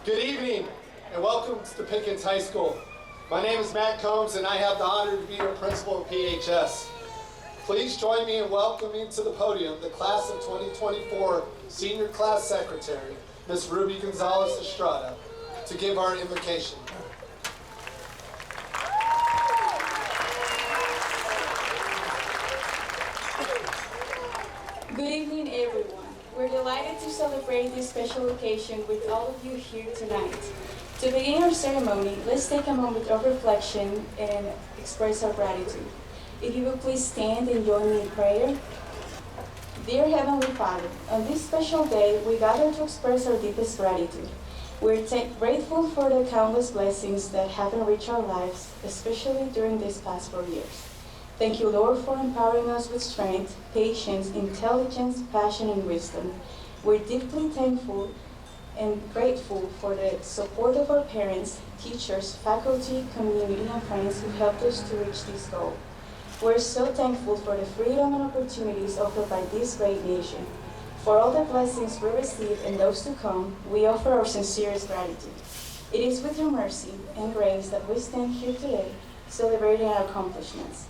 Good evening, and welcome to Pickens High School. My name is Matt Combs, and I have the honor to be your principal of PHS. Please join me in welcoming to the podium the class of 2024 Senior Class Secretary, Ms. Rubi Gonzalez Estrada, to give our invocation. Good evening, everyone. We're delighted to celebrate this special occasion with all of you here tonight. To begin our ceremony, let's take a moment of reflection and express our gratitude. If you will please stand and join me in prayer. Dear Heavenly Father, on this special day, we gather to express our deepest gratitude. We're grateful for the countless blessings that have enriched our lives, especially during these past 4 years. Thank you, Lord, for empowering us with strength, patience, intelligence, passion, and wisdom. We're deeply thankful and grateful for the support of our parents, teachers, faculty, community, and friends who helped us to reach this goal. We're so thankful for the freedom and opportunities offered by this great nation. For all the blessings we receive and those to come, we offer our sincerest gratitude. It is with your mercy and grace that we stand here today, celebrating our accomplishments.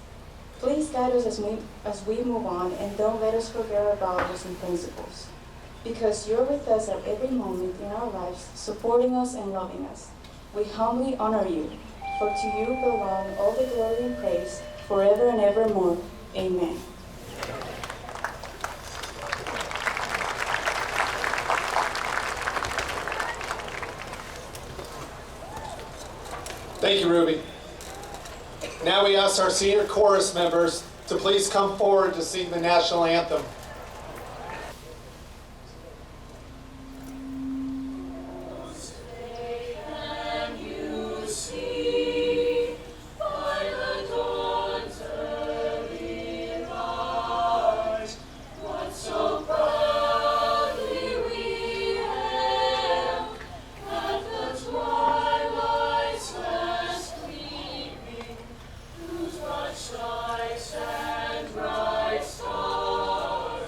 Please guide us as we move on, and don't let us forget our values and principles. Because you're with us at every moment in our lives, supporting us and loving us. We humbly honor you, for to you belong all the glory and praise, forever and evermore. Amen. Thank you, Ruby. Now we ask our senior chorus members to please come forward to sing the national anthem. Strikes and bright stars.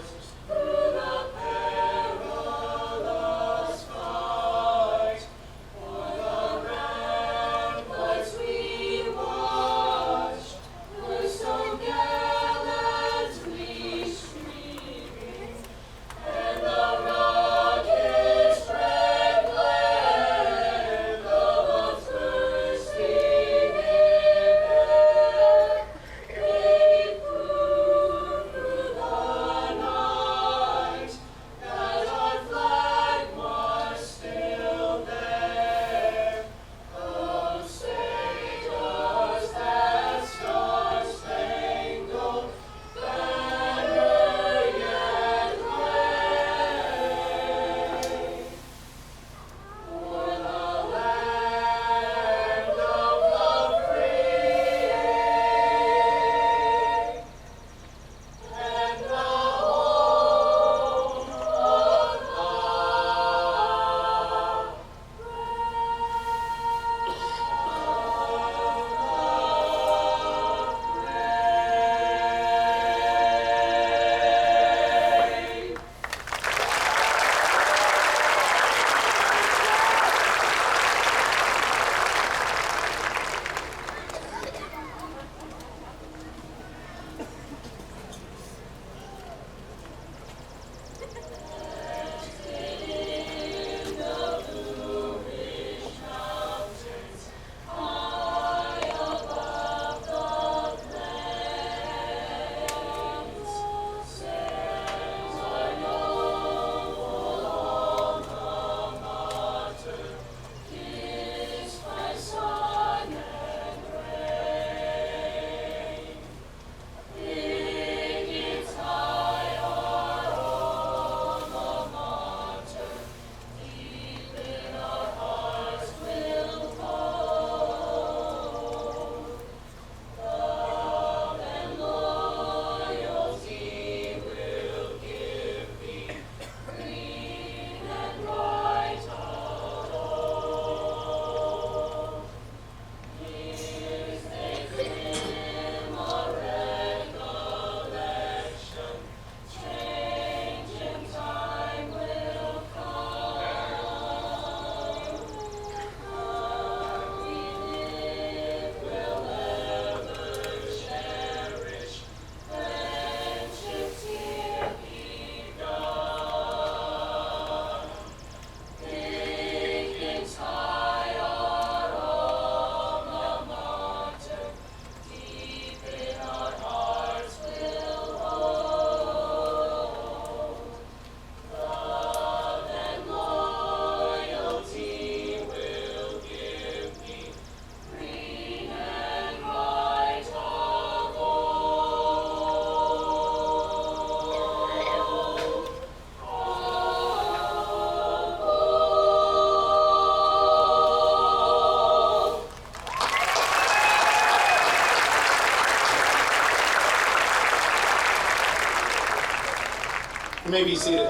You may be seated.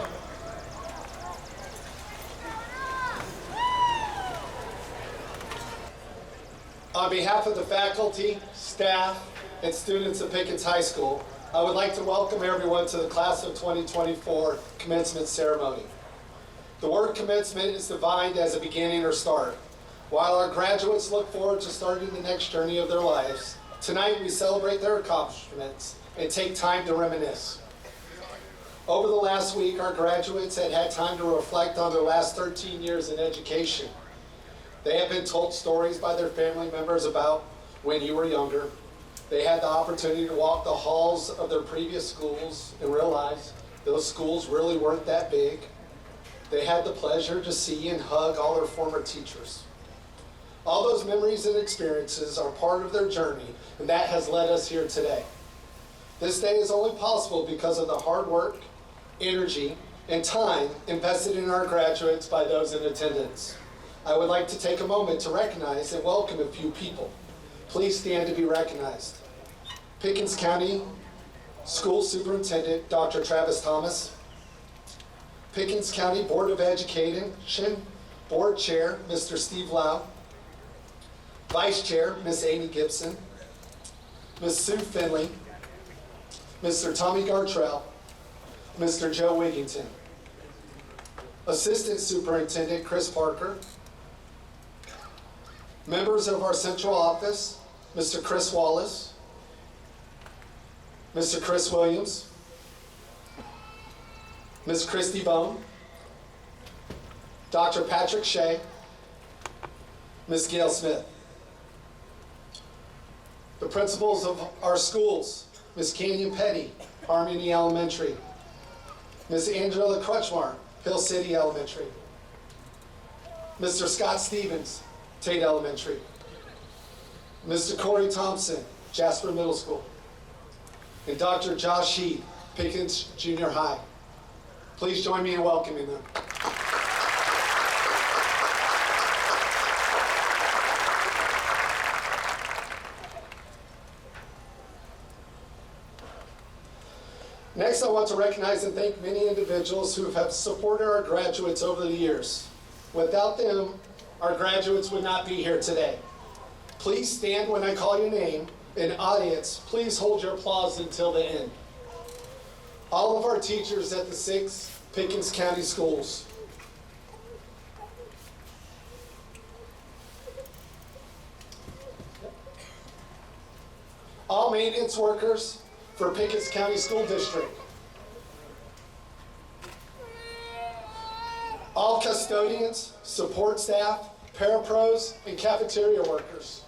On behalf of the faculty, staff, and students of Pickens High School, I would like to welcome everyone to the Class of 2024 commencement ceremony. The word commencement is defined as a beginning or start. While our graduates look forward to starting the next journey of their lives, tonight we celebrate their accomplishments and take time to reminisce. Over the last week, our graduates had time to reflect on their last 13 years in education. They have been told stories by their family members about when you were younger. They had the opportunity to walk the halls of their previous schools and realize those schools really weren't that big. They had the pleasure to see and hug all their former teachers. All those memories and experiences are part of their journey, and that has led us here today. This day is only possible because of the hard work, energy, and time invested in our graduates by those in attendance. I would like to take a moment to recognize and welcome a few people. Please stand to be recognized. Pickens County School Superintendent, Dr. Travis Thomas. Pickens County Board of Education Board Chair, Mr. Steve Lau. Vice Chair, Ms. Amy Gibson. Ms. Sue Finley. Mr. Tommy Gartrell. Mr. Joe Wigington. Assistant Superintendent, Chris Parker. Members of our central office, Mr. Chris Wallace, Mr. Chris Williams, Ms. Christy Bone, Dr. Patrick Shea, Ms. Gail Smith. The principals of our schools, Ms. Canyon Petty, Harmony Elementary, Ms. Angela Crutchmar, Hill City Elementary, Mr. Scott Stevens, Tate Elementary, Mr. Corey Thompson, Jasper Middle School, and Dr. Josh Heath, Pickens Junior High. Please join me in welcoming them. Next, I want to recognize and thank many individuals who have supported our graduates over the years. Without them, our graduates would not be here today. Please stand when I call your name, and audience, please hold your applause until the end. All of our teachers at the 6 Pickens County schools. All maintenance workers for Pickens County School District. All custodians, support staff, parapros, and cafeteria workers.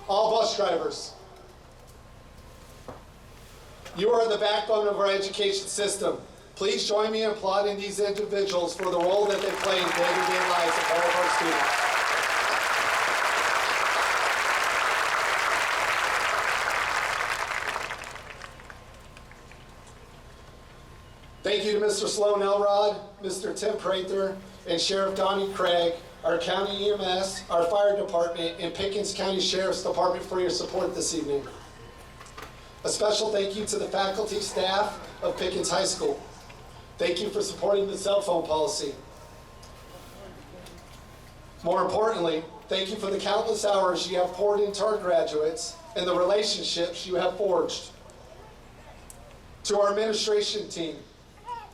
All bus drivers. You are the backbone of our education system. Please join me in applauding these individuals for the role that they play in day-to-day lives of all of our students. Thank you to Mr. Sloan Elrod, Mr. Tim Prather, and Sheriff Donnie Craig, our county EMS, our fire department, and Pickens County Sheriff's Department for your support this evening. A special thank you to the faculty staff of Pickens High School. Thank you for supporting the cell phone policy. More importantly, thank you for the countless hours you have poured into our graduates and the relationships you have forged. To our administration team,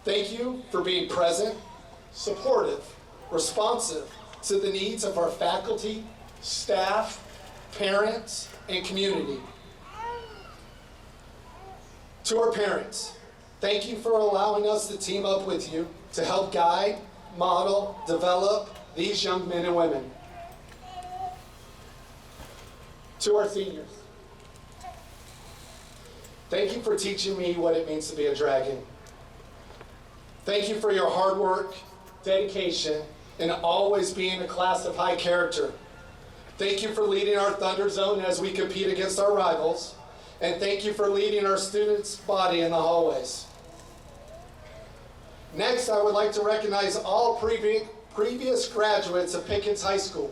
thank you for being present, supportive, responsive to the needs of our faculty, staff, parents, and community. To our parents, thank you for allowing us to team up with you to help guide, model, develop these young men and women. To our seniors, thank you for teaching me what it means to be a dragon. Thank you for your hard work, dedication, and always being a class of high character. Thank you for leading our Thunder Zone as we compete against our rivals. And thank you for leading our students' body in the hallways. Next, I would like to recognize all previous graduates of Pickens High School.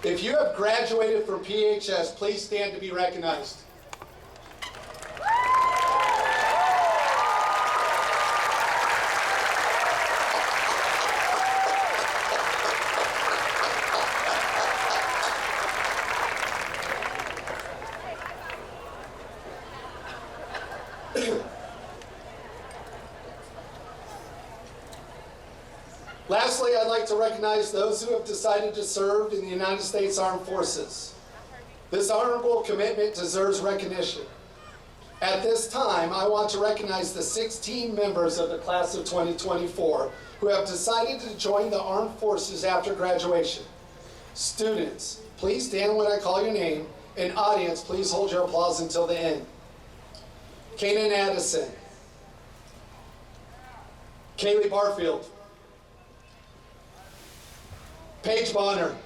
If you have graduated from PHS, please stand to be recognized. Lastly, I'd like to recognize those who have decided to serve in the United States Armed Forces. This honorable commitment deserves recognition. At this time, I want to recognize the 16 members of the class of 2024 who have decided to join the Armed Forces after graduation. Students, please stand when I call your name, and audience, please hold your applause until the end. Kanan Addison, Kaylee Barfield, Paige Bonner,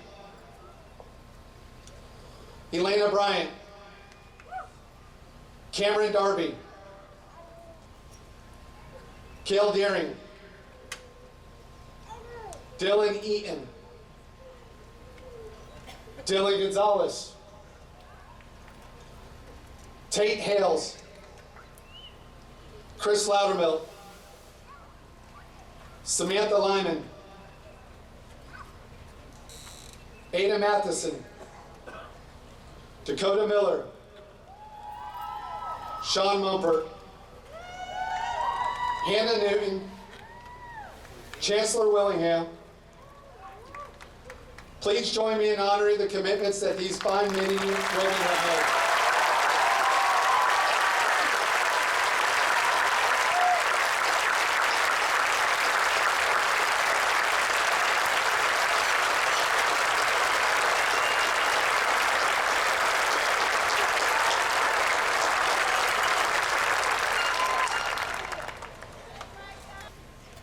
Elena Bryant, Cameron Darby, Cale Deering, Dylan Eaton, Dylan Gonzalez, Tate Hales, Chris Loudermilk, Samantha Lyman, Ada Matheson, Dakota Miller, Sean Mumpert, Hannah Newton, Chancellor Willingham. Please join me in honoring the commitments that these fine men and women have made.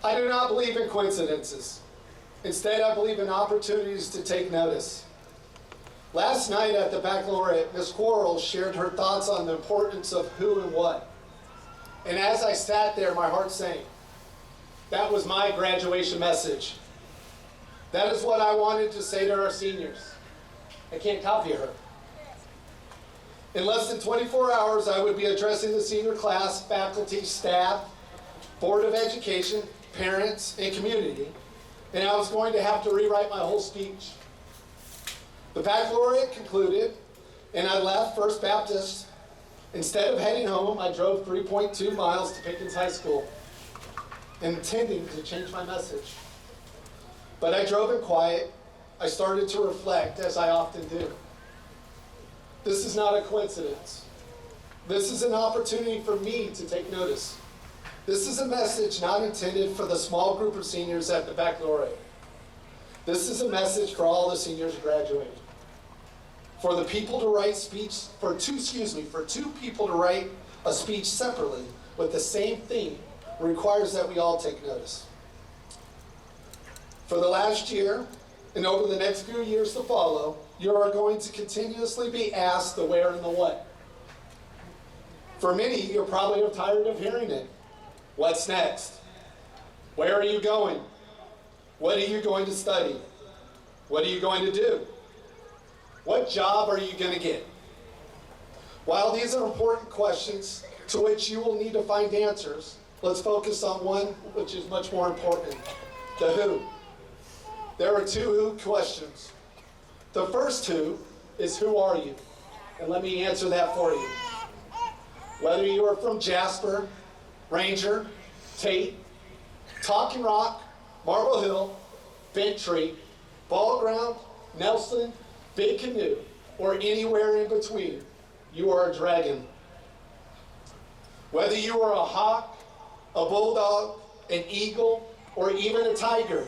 I do not believe in coincidences. Instead, I believe in opportunities to take notice. Last night at the baccalaureate, Ms. Quarles shared her thoughts on the importance of who and what. And as I sat there, my heart sank. That was my graduation message. That is what I wanted to say to our seniors. I can't copy her. In less than 24 hours, I would be addressing the senior class, faculty, staff, Board of Education, parents, and community, and I was going to have to rewrite my whole speech. The baccalaureate concluded, and I left First Baptist. Instead of heading home, I drove 3.2 miles to Pickens High School, intending to change my message. But I drove in quiet. I started to reflect, as I often do. This is not a coincidence. This is an opportunity for me to take notice. This is a message not intended for the small group of seniors at the baccalaureate. This is a message for all the seniors graduating. For the people to write for two people to write a speech separately with the same theme requires that we all take notice. For the last year, and over the next few years to follow, you are going to continuously be asked the where and the what. For many, you're probably tired of hearing it. What's next? Where are you going? What are you going to study? What are you going to do? What job are you going to get? While these are important questions to which you will need to find answers, let's focus on one which is much more important, the who. There are two who questions. The first who is who are you? And let me answer that for you. Whether you are from Jasper, Ranger, Tate, Talking Rock, Marble Hill, Bent Tree, Ball Ground, Nelson, Big Canoe, or anywhere in between, you are a dragon. Whether you are a hawk, a bulldog, an eagle, or even a tiger,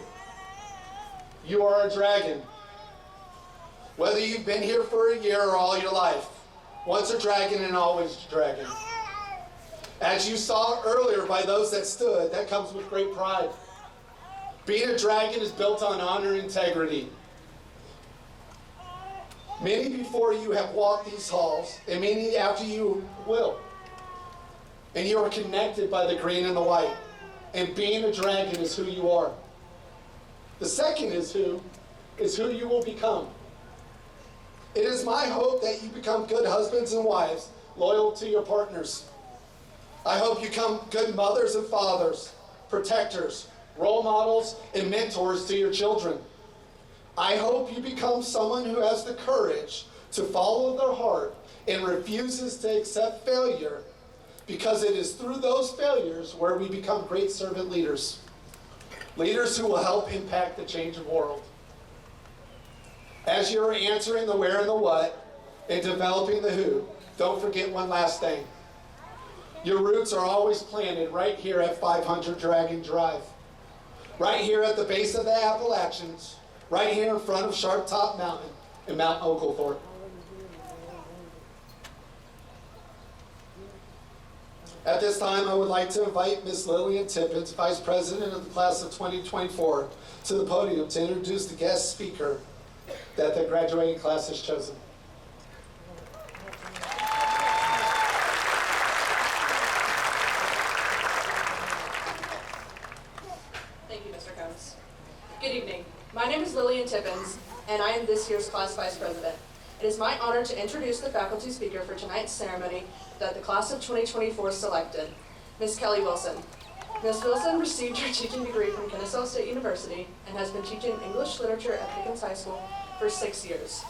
you are a dragon. Whether you've been here for a year or all your life, once a dragon and always a dragon. As you saw earlier by those that stood, that comes with great pride. Being a dragon is built on honor and integrity. Many before you have walked these halls, and many after you will. And you are connected by the green and the white. And being a dragon is who you are. The second is who you will become. It is my hope that you become good husbands and wives, loyal to your partners. I hope you become good mothers and fathers, protectors, role models, and mentors to your children. I hope you become someone who has the courage to follow their heart and refuses to accept failure because it is through those failures where we become great servant leaders. Leaders who will help impact the changing world. As you're answering the where and the what and developing the who, don't forget one last thing. Your roots are always planted right here at 500 Dragon Drive. Right here at the base of the Appalachians, right here in front of Sharp Top Mountain in Mount Oglethorpe. At this time, I would like to invite Ms. Lillian Tippens, Vice President of the Class of 2024, to the podium to introduce the guest speaker that the graduating class has chosen. Thank you, Mr. Combs. Good evening. My name is Lillian Tippens, and I am this year's class vice president. It is my honor to introduce the faculty speaker for tonight's ceremony that the class of 2024 selected, Ms. Kelley Wilson. Ms. Wilson received her teaching degree from Kennesaw State University and has been teaching English literature at Pickens High School for 6 years.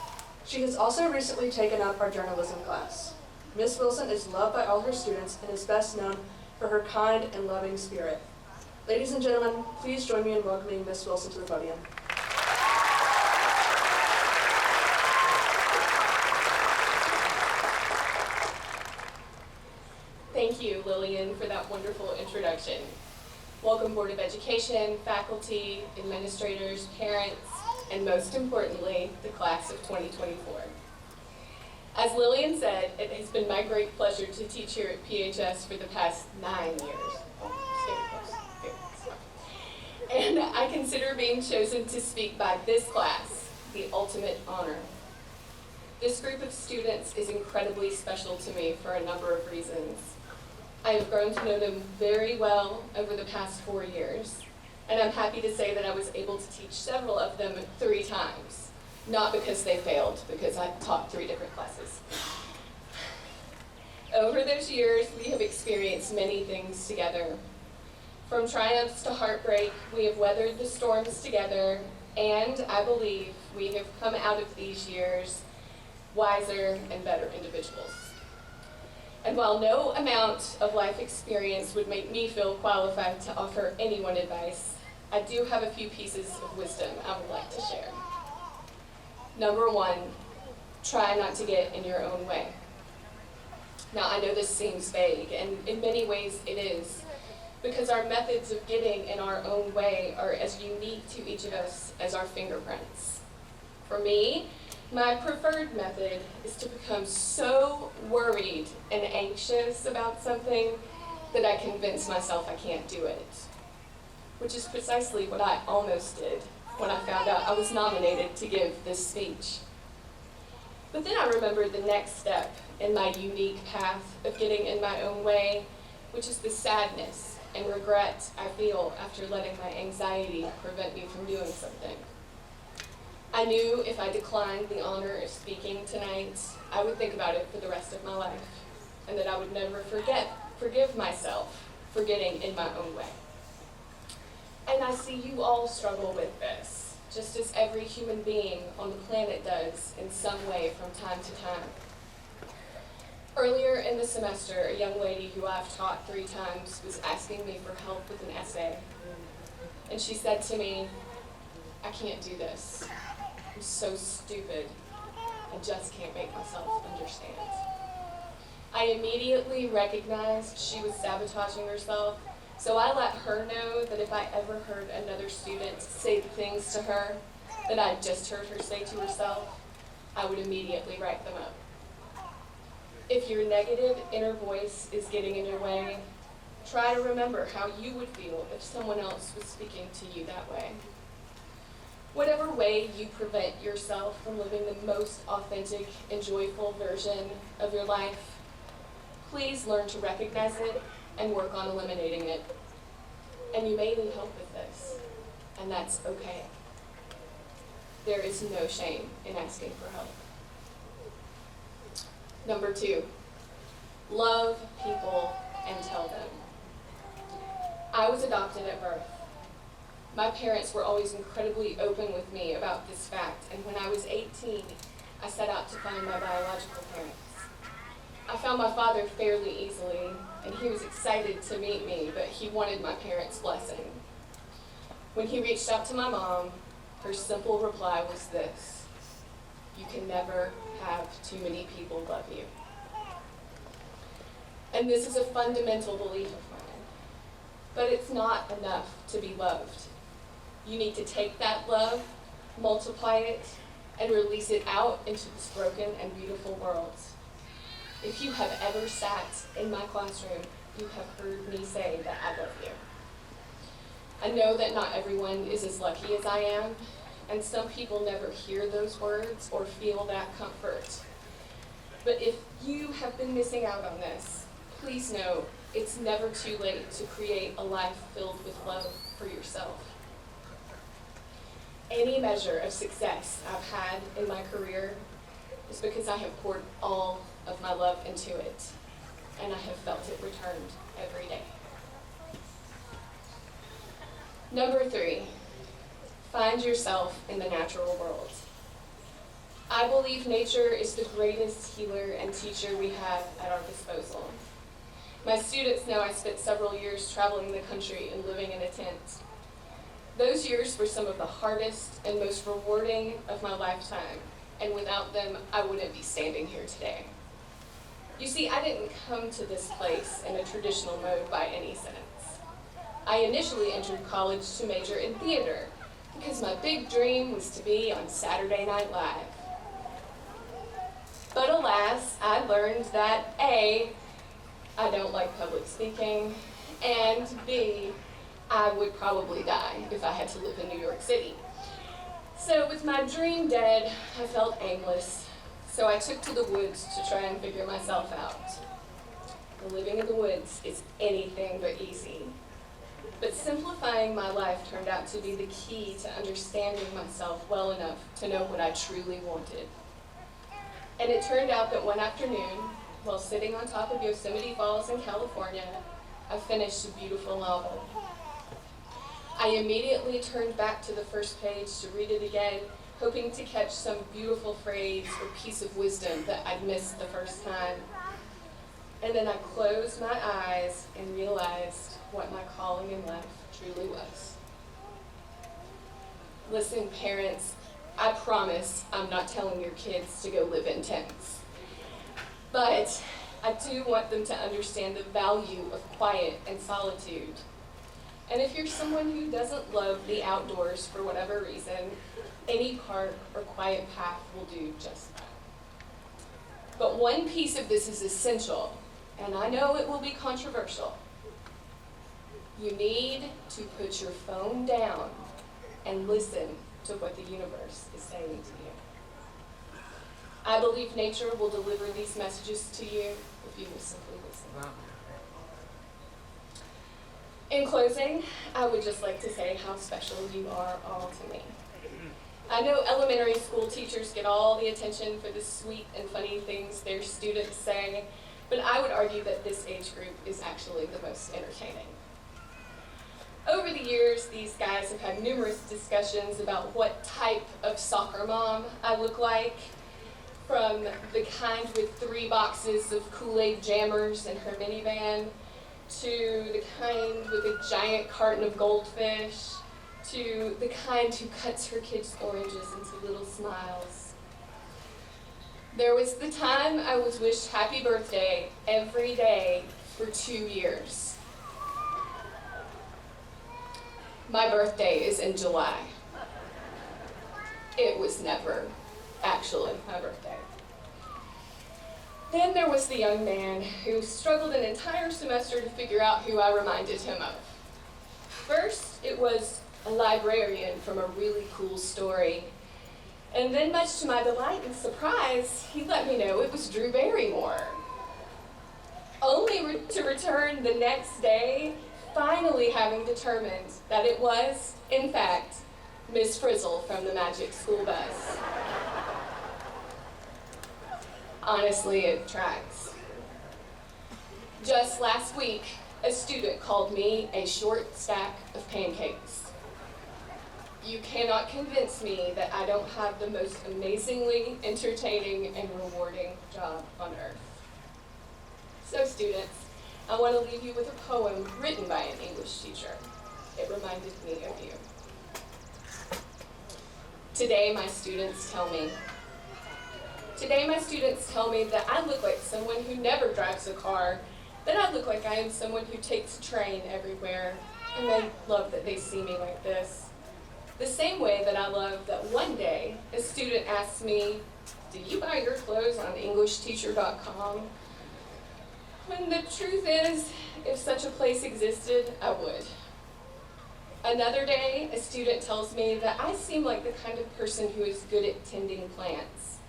She has also recently taken up our journalism class. Ms. Wilson is loved by all her students and is best known for her kind and loving spirit. Ladies and gentlemen, please join me in welcoming Ms. Wilson to the podium. Thank you, Lillian, for that wonderful introduction. Welcome, Board of Education, faculty, administrators, parents, and most importantly, the class of 2024. As Lillian said, it has been my great pleasure to teach here at PHS for the past 9 years. And I consider being chosen to speak by this class the ultimate honor. This group of students is incredibly special to me for a number of reasons. I have grown to know them very well over the past 4 years, and I'm happy to say that I was able to teach several of them 3 times. Not because they failed, because I taught 3 different classes. Over those years, we have experienced many things together. From triumphs to heartbreak, we have weathered the storms together, and I believe we have come out of these years wiser and better individuals. And while no amount of life experience would make me feel qualified to offer anyone advice, I do have a few pieces of wisdom I would like to share. Number 1, try not to get in your own way. Now, I know this seems vague, and in many ways it is, because our methods of getting in our own way are as unique to each of us as our fingerprints. For me, my preferred method is to become so worried and anxious about something that I convince myself I can't do it, which is precisely what I almost did when I found out I was nominated to give this speech. But then I remembered the next step in my unique path of getting in my own way, which is the sadness and regret I feel after letting my anxiety prevent me from doing something. I knew if I declined the honor of speaking tonight, I would think about it for the rest of my life, and that I would never forgive myself for getting in my own way. And I see you all struggle with this, just as every human being on the planet does in some way from time to time. Earlier in the semester, a young lady who I've taught 3 times was asking me for help with an essay. And she said to me, "I can't do this. I'm so stupid. I just can't make myself understand." I immediately recognized she was sabotaging herself, so I let her know that if I ever heard another student say the things to her that I'd just heard her say to herself, I would immediately write them up. If your negative inner voice is getting in your way, try to remember how you would feel if someone else was speaking to you that way. Whatever way you prevent yourself from living the most authentic and joyful version of your life, please learn to recognize it and work on eliminating it. And you may need help with this, and that's okay. There is no shame in asking for help. Number 2, love people and tell them. I was adopted at birth. My parents were always incredibly open with me about this fact, and when I was 18, I set out to find my biological parents. I found my father fairly easily, and he was excited to meet me, but he wanted my parents' blessing. When he reached out to my mom, her simple reply was this: "You can never have too many people love you." And this is a fundamental belief of mine. But it's not enough to be loved. You need to take that love, multiply it, and release it out into this broken and beautiful world. If you have ever sat in my classroom, you have heard me say that I love you. I know that not everyone is as lucky as I am, and some people never hear those words or feel that comfort. But if you have been missing out on this, please know it's never too late to create a life filled with love for yourself. Any measure of success I've had in my career is because I have poured all of my love into it, and I have felt it returned every day. Number 3, find yourself in the natural world. I believe nature is the greatest healer and teacher we have at our disposal. My students know I spent several years traveling the country and living in a tent. Those years were some of the hardest and most rewarding of my lifetime, and without them, I wouldn't be standing here today. You see, I didn't come to this place in a traditional mode by any sense. I initially entered college to major in theater because my big dream was to be on Saturday Night Live. But alas, I learned that A, I don't like public speaking, and B, I would probably die if I had to live in New York City. So with my dream dead, I felt aimless. So I took to the woods to try and figure myself out. The living in the woods is anything but easy. But simplifying my life turned out to be the key to understanding myself well enough to know what I truly wanted. And it turned out that one afternoon, while sitting on top of Yosemite Falls in California, I finished a beautiful novel. I immediately turned back to the first page to read it again, hoping to catch some beautiful phrase or piece of wisdom that I'd missed the first time. And then I closed my eyes and realized what my calling in life truly was. Listen, parents, I promise I'm not telling your kids to go live in tents. But I do want them to understand the value of quiet and solitude. And if you're someone who doesn't love the outdoors for whatever reason, any park or quiet path will do just that. But one piece of this is essential, and I know it will be controversial. You need to put your phone down and listen to what the universe is saying to you. I believe nature will deliver these messages to you if you will simply listen. In closing, I would just like to say how special you are all to me. I know elementary school teachers get all the attention for the sweet and funny things their students say, but I would argue that this age group is actually the most entertaining. Over the years, these guys have had numerous discussions about what type of soccer mom I look like, from the kind with 3 boxes of Kool-Aid jammers in her minivan, to the kind with a giant carton of goldfish, to the kind who cuts her kids' oranges into little smiles. There was the time I was wished happy birthday every day for 2 years. My birthday is in July. It was never actually my birthday. Then there was the young man who struggled an entire semester to figure out who I reminded him of. First, it was a librarian from a really cool story. And then, much to my delight and surprise, he let me know it was Drew Barrymore. Only to return the next day, finally having determined that it was, in fact, Miss Frizzle from the Magic School Bus. Honestly, it tracks. Just last week, a student called me a short stack of pancakes. You cannot convince me that I don't have the most amazingly entertaining and rewarding job on earth. So students, I want to leave you with a poem written by an English teacher. It reminded me of you. Today my students tell me that I look like someone who never drives a car, that I look like I am someone who takes a train everywhere, and they love that they see me like this. The same way that I love that one day a student asks me, "Do you buy your clothes on EnglishTeacher.com?" When the truth is, if such a place existed, I would. Another day, a student tells me that I seem like the kind of person who is good at tending plants,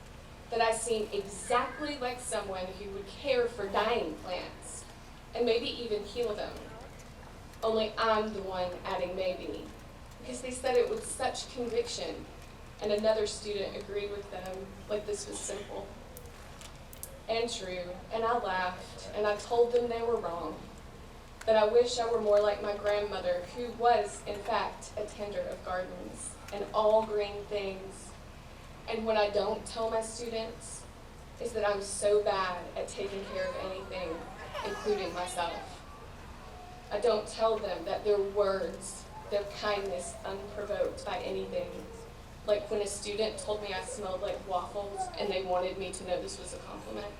that I seem exactly like someone who would care for dying plants, and maybe even heal them. Only I'm the one adding maybe, because they said it with such conviction, and another student agreed with them like this was simple and true, and I laughed, and I told them they were wrong, that I wish I were more like my grandmother, who was, in fact, a tender of gardens and all green things. And what I don't tell my students is that I'm so bad at taking care of anything, including myself. I don't tell them that their words, their kindness unprovoked by anything, like when a student told me I smelled like waffles and they wanted me to know this was a compliment.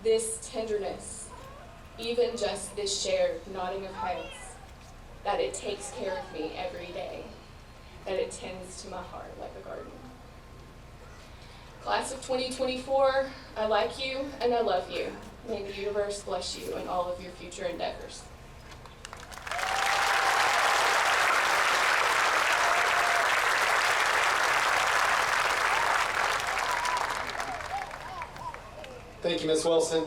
This tenderness, even just this shared nodding of heads, that it takes care of me every day, that it tends to my heart like a garden. Class of 2024, I like you and I love you. May the universe bless you in all of your future endeavors. Thank you, Ms. Wilson.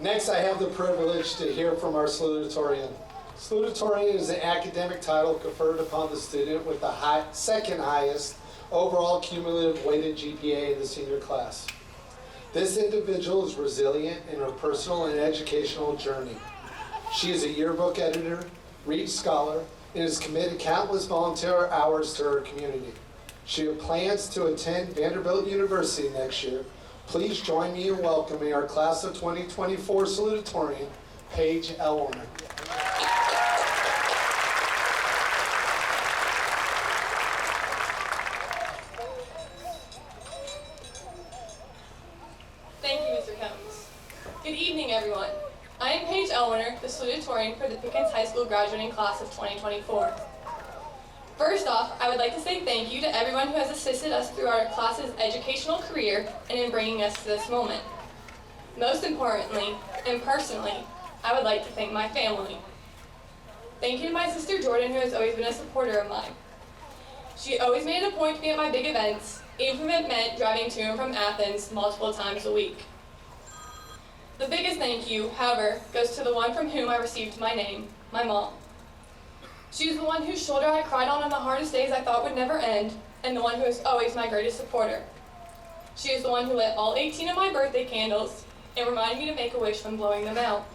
Next, I have the privilege to hear from our salutatorian. Salutatorian is an academic title conferred upon the student with the second highest overall cumulative weighted GPA in the senior class. This individual is resilient in her personal and educational journey. She is a yearbook editor, Reach Scholar, and has committed countless volunteer hours to her community. She plans to attend Vanderbilt University next year. Please join me in welcoming our class of 2024 salutatorian, Paige Elwarner. Thank you, Mr. Combs. Good evening, everyone. I am Paige Elwarner, the salutatorian for the Pickens High School graduating class of 2024. First off, I would like to say thank you to everyone who has assisted us through our class's educational career and in bringing us to this moment. Most importantly, and personally, I would like to thank my family. Thank you to my sister Jordan, who has always been a supporter of mine. She always made it a point to be at my big events, even if it meant driving to and from Athens multiple times a week. The biggest thank you, however, goes to the one from whom I received my name, my mom. She was the one whose shoulder I cried on the hardest days I thought would never end, and the one who is always my greatest supporter. She is the one who lit all 18 of my birthday candles and reminded me to make a wish when blowing them out.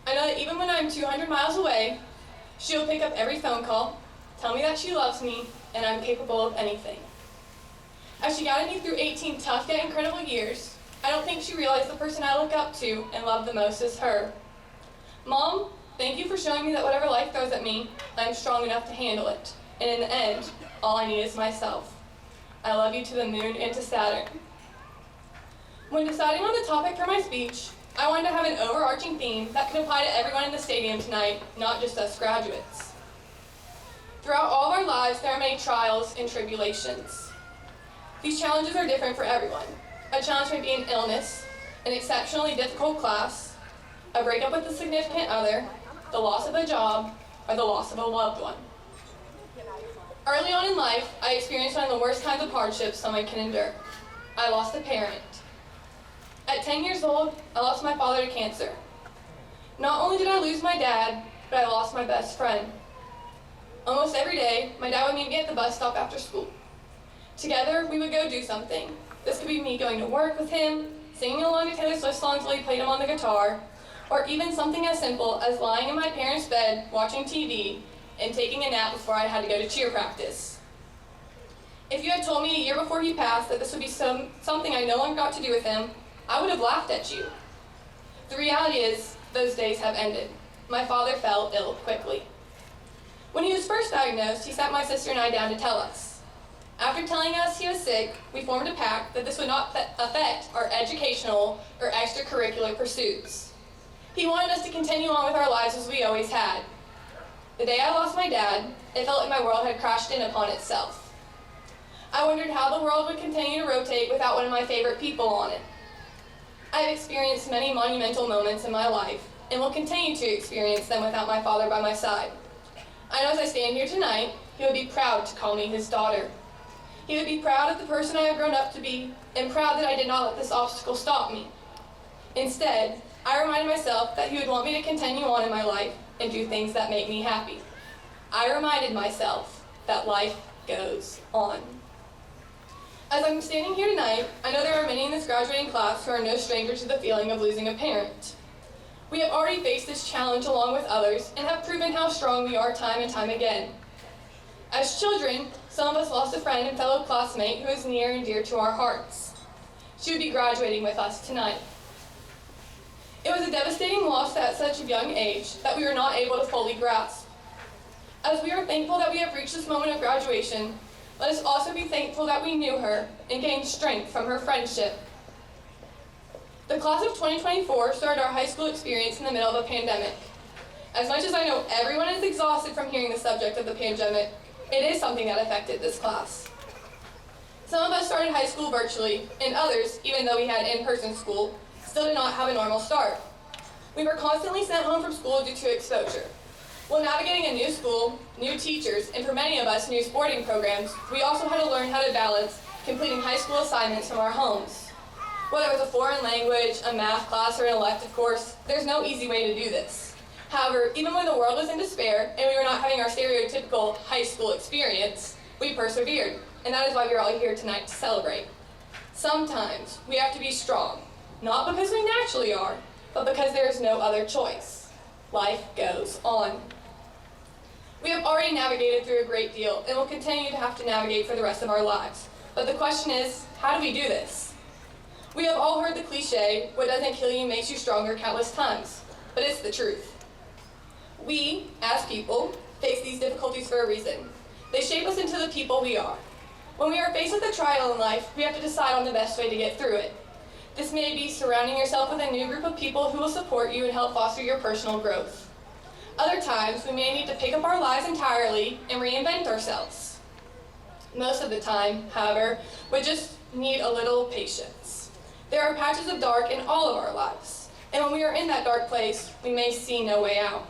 I know that even when I'm 200 miles away, she will pick up every phone call, tell me that she loves me, and I'm capable of anything. As she guided me through 18 tough yet incredible years, I don't think she realized the person I look up to and love the most is her. Mom, thank you for showing me that whatever life throws at me, I'm strong enough to handle it. And in the end, all I need is myself. I love you to the moon and to Saturn. When deciding on the topic for my speech, I wanted to have an overarching theme that could apply to everyone in the stadium tonight, not just us graduates. Throughout all of our lives, there are many trials and tribulations. These challenges are different for everyone. A challenge may be an illness, an exceptionally difficult class, a breakup with a significant other, the loss of a job, or the loss of a loved one. Early on in life, I experienced one of the worst kinds of hardships someone can endure. I lost a parent. At 10 years old, I lost my father to cancer. Not only did I lose my dad, but I lost my best friend. Almost every day, my dad would meet me at the bus stop after school. Together, we would go do something. This could be me going to work with him, singing along to Taylor Swift songs while he played them on the guitar, or even something as simple as lying in my parents' bed, watching TV, and taking a nap before I had to go to cheer practice. If you had told me a year before he passed that this would be something I no longer got to do with him, I would have laughed at you. The reality is, those days have ended. My father fell ill quickly. When he was first diagnosed, he sat my sister and I down to tell us. After telling us he was sick, we formed a pact that this would not affect our educational or extracurricular pursuits. He wanted us to continue on with our lives as we always had. The day I lost my dad, it felt like my world had crashed in upon itself. I wondered how the world would continue to rotate without one of my favorite people on it. I've experienced many monumental moments in my life, and will continue to experience them without my father by my side. I know as I stand here tonight, he would be proud to call me his daughter. He would be proud of the person I have grown up to be, and proud that I did not let this obstacle stop me. Instead, I reminded myself that he would want me to continue on in my life and do things that make me happy. I reminded myself that life goes on. As I'm standing here tonight, I know there are many in this graduating class who are no stranger to the feeling of losing a parent. We have already faced this challenge along with others and have proven how strong we are time and time again. As children, some of us lost a friend and fellow classmate who is near and dear to our hearts. She would be graduating with us tonight. It was a devastating loss at such a young age that we were not able to fully grasp. As we are thankful that we have reached this moment of graduation, let us also be thankful that we knew her and gained strength from her friendship. The class of 2024 started our high school experience in the middle of a pandemic. As much as I know everyone is exhausted from hearing the subject of the pandemic, it is something that affected this class. Some of us started high school virtually, and others, even though we had in-person school, still did not have a normal start. We were constantly sent home from school due to exposure. While navigating a new school, new teachers, and for many of us, new sporting programs, we also had to learn how to balance completing high school assignments from our homes. Whether it was a foreign language, a math class, or an elective course, there's no easy way to do this. However, even when the world was in despair and we were not having our stereotypical high school experience, we persevered, and that is why we're all here tonight to celebrate. Sometimes we have to be strong, not because we naturally are, but because there is no other choice. Life goes on. We have already navigated through a great deal and will continue to have to navigate for the rest of our lives. But the question is, how do we do this? We have all heard the cliche, what doesn't kill you makes you stronger countless times, but it's the truth. We, as people, face these difficulties for a reason. They shape us into the people we are. When we are faced with a trial in life, we have to decide on the best way to get through it. This may be surrounding yourself with a new group of people who will support you and help foster your personal growth. Other times, we may need to pick up our lives entirely and reinvent ourselves. Most of the time, however, we just need a little patience. There are patches of dark in all of our lives, and when we are in that dark place, we may see no way out.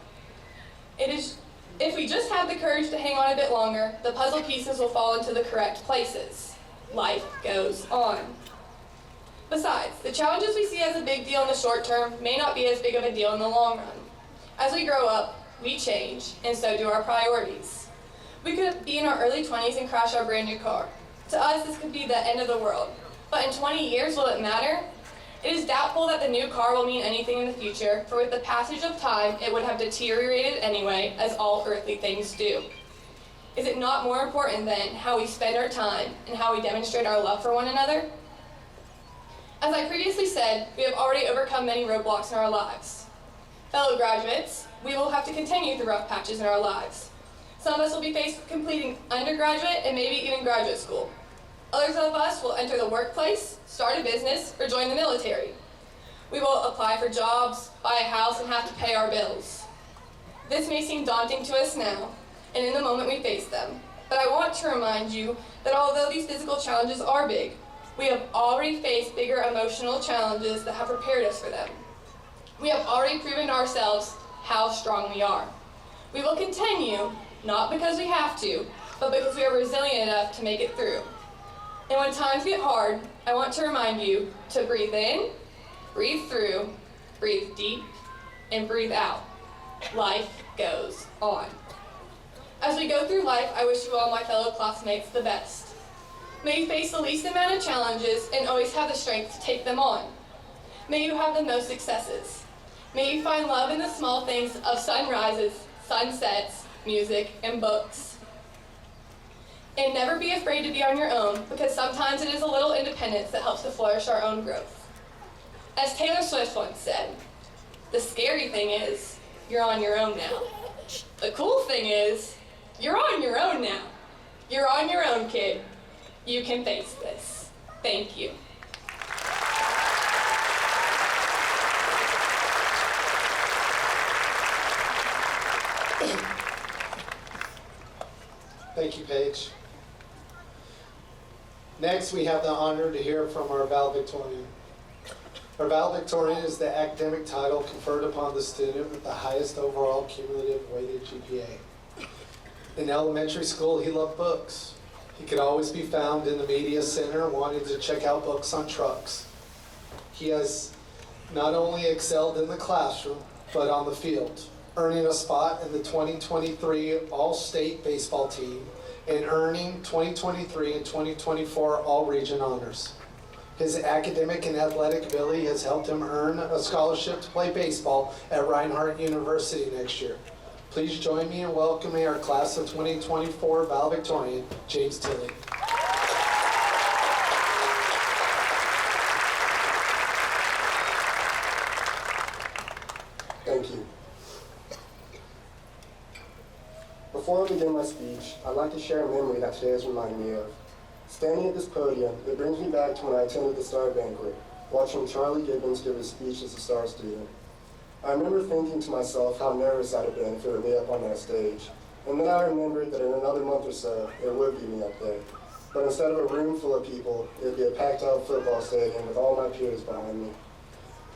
If we just have the courage to hang on a bit longer, the puzzle pieces will fall into the correct places. Life goes on. Besides, the challenges we see as a big deal in the short term may not be as big of a deal in the long run. As we grow up, we change, and so do our priorities. We could be in our early 20s and crash our brand new car. To us, this could be the end of the world. But in 20 years, will it matter? It is doubtful that the new car will mean anything in the future, for with the passage of time, it would have deteriorated anyway, as all earthly things do. Is it not more important then how we spend our time and how we demonstrate our love for one another? As I previously said, we have already overcome many roadblocks in our lives. Fellow graduates, we will have to continue the rough patches in our lives. Some of us will be faced with completing undergraduate and maybe even graduate school. Others of us will enter the workplace, start a business, or join the military. We will apply for jobs, buy a house, and have to pay our bills. This may seem daunting to us now, and in the moment we face them. But I want to remind you that although these physical challenges are big, we have already faced bigger emotional challenges that have prepared us for them. We have already proven to ourselves how strong we are. We will continue, not because we have to, but because we are resilient enough to make it through. And when times get hard, I want to remind you to breathe in, breathe through, breathe deep, and breathe out. Life goes on. As we go through life, I wish you all, my fellow classmates, the best. May you face the least amount of challenges and always have the strength to take them on. May you have the most successes. May you find love in the small things of sunrises, sunsets, music, and books. And never be afraid to be on your own, because sometimes it is a little independence that helps to flourish our own growth. As Taylor Swift once said, the scary thing is, you're on your own now. The cool thing is, you're on your own now. You're on your own, kid. You can face this. Thank you. Thank you, Paige. Next, we have the honor to hear from our valedictorian. Our valedictorian is the academic title conferred upon the student with the highest overall cumulative weighted GPA. In elementary school, he loved books. He could always be found in the media center wanting to check out books on trucks. He has not only excelled in the classroom, but on the field, earning a spot in the 2023 All-State Baseball team and earning 2023 and 2024 All-Region honors. His academic and athletic ability has helped him earn a scholarship to play baseball at Reinhardt University next year. Please join me in welcoming our class of 2024 valedictorian, James Tilley. Thank you. Before I begin my speech, I'd like to share a memory that today has reminded me of. Standing at this podium, it brings me back to when I attended the Star Banquet, watching Charlie Gibbons give his speech as a Star student. I remember thinking to myself how nervous I'd have been if it were me up on that stage. And then I remembered that in another month or so, it would be me up there. But instead of a room full of people, it would be a packed-out football stadium with all my peers behind me.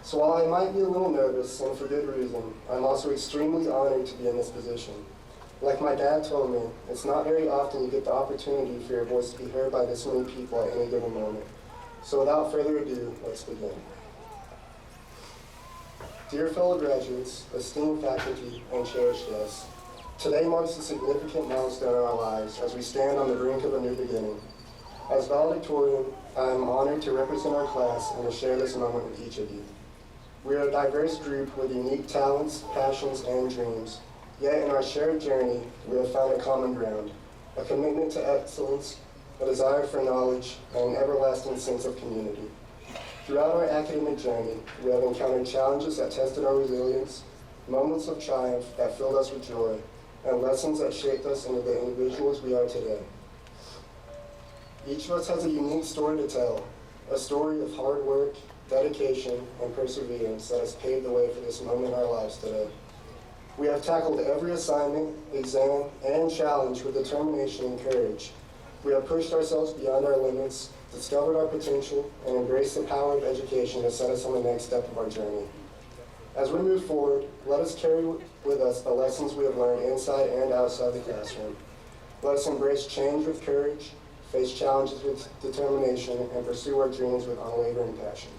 So while I might be a little nervous, and for good reason, I'm also extremely honored to be in this position. Like my dad told me, it's not very often you get the opportunity for your voice to be heard by this many people at any given moment. So without further ado, let's begin. Dear fellow graduates, esteemed faculty, and cherished guests, today marks a significant milestone in our lives as we stand on the brink of a new beginning. As valedictorian, I am honored to represent our class and to share this moment with each of you. We are a diverse group with unique talents, passions, and dreams. Yet in our shared journey, we have found a common ground, a commitment to excellence, a desire for knowledge, and an everlasting sense of community. Throughout our academic journey, we have encountered challenges that tested our resilience, moments of triumph that filled us with joy, and lessons that shaped us into the individuals we are today. Each of us has a unique story to tell, a story of hard work, dedication, and perseverance that has paved the way for this moment in our lives today. We have tackled every assignment, exam, and challenge with determination and courage. We have pushed ourselves beyond our limits, discovered our potential, and embraced the power of education to set us on the next step of our journey. As we move forward, let us carry with us the lessons we have learned inside and outside the classroom. Let us embrace change with courage, face challenges with determination, and pursue our dreams with unwavering passion.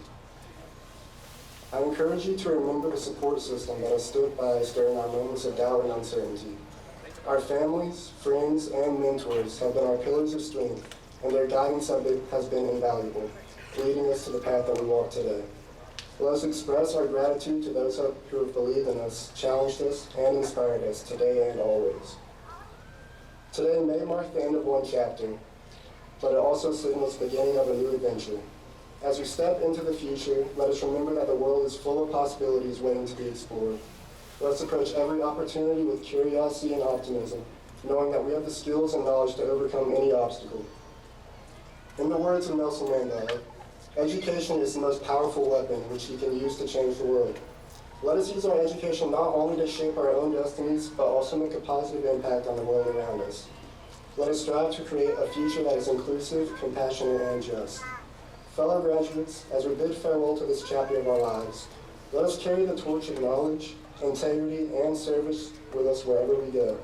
I encourage you to remember the support system that has stood by us during our moments of doubt and uncertainty. Our families, friends, and mentors have been our pillars of strength, and their guidance has been invaluable, leading us to the path that we walk today. Let us express our gratitude to those who have believed in us, challenged us, and inspired us today and always. Today may mark the end of one chapter, but it also signals the beginning of a new adventure. As we step into the future, let us remember that the world is full of possibilities waiting to be explored. Let us approach every opportunity with curiosity and optimism, knowing that we have the skills and knowledge to overcome any obstacle. In the words of Nelson Mandela, education is the most powerful weapon which we can use to change the world. Let us use our education not only to shape our own destinies, but also make a positive impact on the world around us. Let us strive to create a future that is inclusive, compassionate, and just. Fellow graduates, as we bid farewell to this chapter of our lives, let us carry the torch of knowledge, integrity, and service with us wherever we go.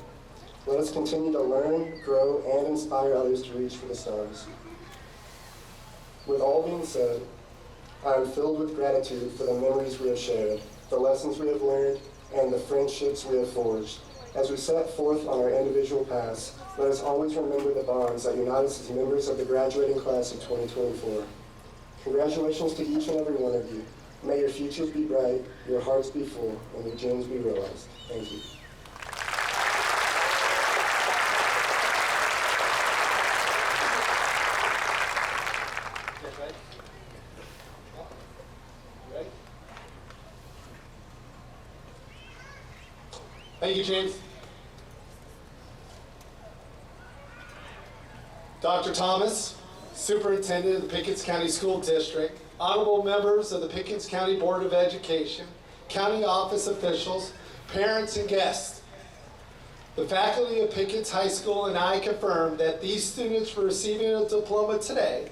Let us continue to learn, grow, and inspire others to reach for the stars. With all being said, I am filled with gratitude for the memories we have shared, the lessons we have learned, and the friendships we have forged. As we set forth on our individual paths, let us always remember the bonds that unite us as members of the graduating class of 2024. Congratulations to each and every one of you. May your futures be bright, your hearts be full, and your dreams be realized. Thank you. Ready? Thank you, James. Dr. Thomas, Superintendent of the Pickens County School District, honorable members of the Pickens County Board of Education, county office officials, parents, and guests. The faculty of Pickens High School and I confirm that these students receiving a diploma today,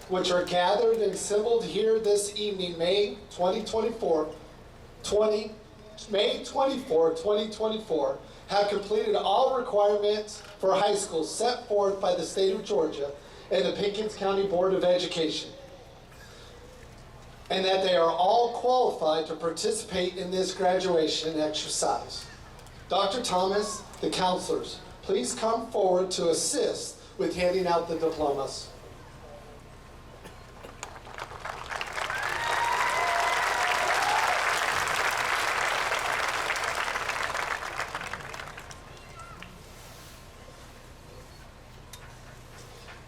which are gathered and assembled here this evening, May 24, 2024, have completed all requirements for high school set forth by the state of Georgia and the Pickens County Board of Education, and that they are all qualified to participate in this graduation exercise. Dr. Thomas, the counselors, please come forward to assist with handing out the diplomas.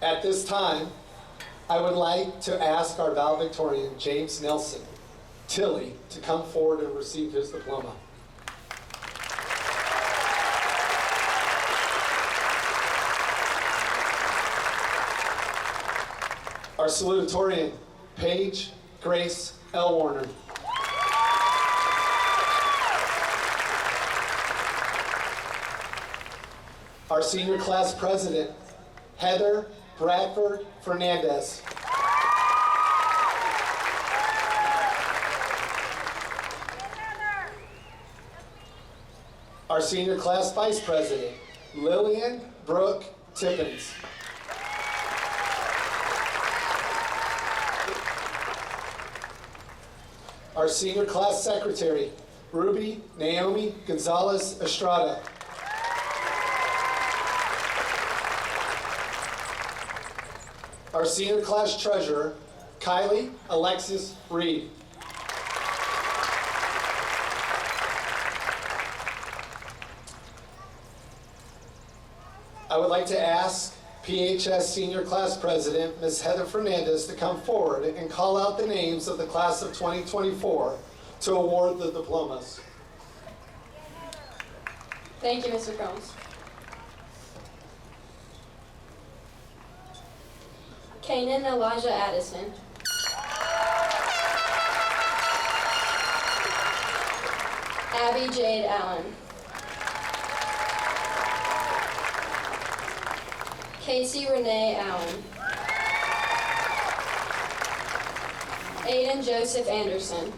At this time, I would like to ask our valedictorian, James Nelson, Tilley, to come forward and receive his diploma. Our salutatorian, Paige Grace Elwarner. Our senior class president, Heather Bradford Fernandez. Our senior class vice president, Lillian Brooke Tippens. Our senior class secretary, Rubi Naomi Gonzalez Estrada. Our senior class treasurer, Kelley Alexis Reed. I would like to ask PHS Senior Class President, Ms. Heather Fernandez, to come forward and call out the names of the class of 2024 to award the diplomas. Thank you, Mr. Combs. Kanan Elijah Addison. Abby Jade Allen. Casey Renee Allen. Aiden Joseph Anderson.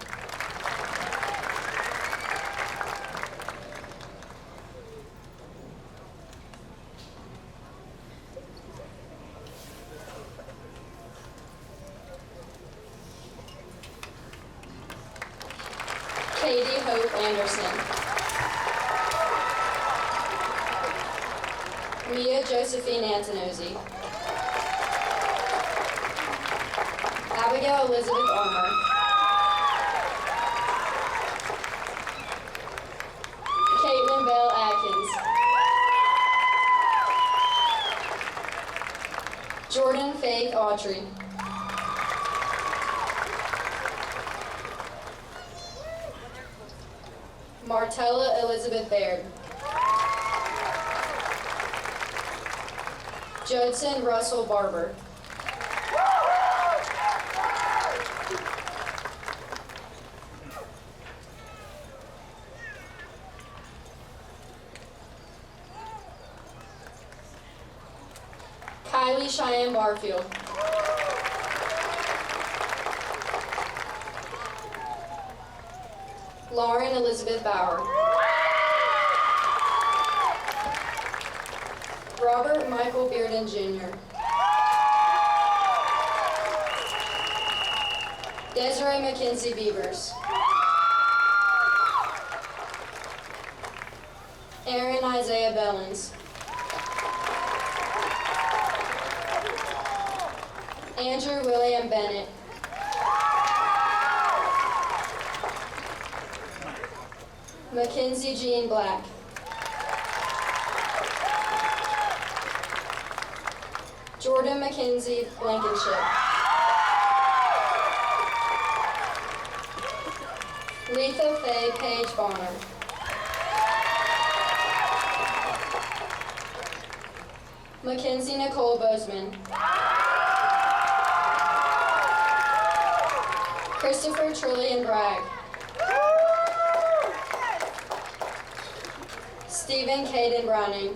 Katie Hope Anderson. Mia Josephine Antonozzi. Abigail Elizabeth Armour. Caitlin Bell Atkins. Jordan Faith Autry. Martella Elizabeth Baird. Judson Russell Barber. Kylie Cheyenne Barfield. Lauren Elizabeth Bauer. Robert Michael Bearden Jr. Desiree Mackenzie Beavers. Aaron Isaiah Bellens. Andrew William Bennett. Mackenzie Jean Black. Jordan Mackenzie Blankenship. Paige Bonner. Mackenzie Nicole Bozeman. Christopher Trillian Bragg. Stephen Caden Browning.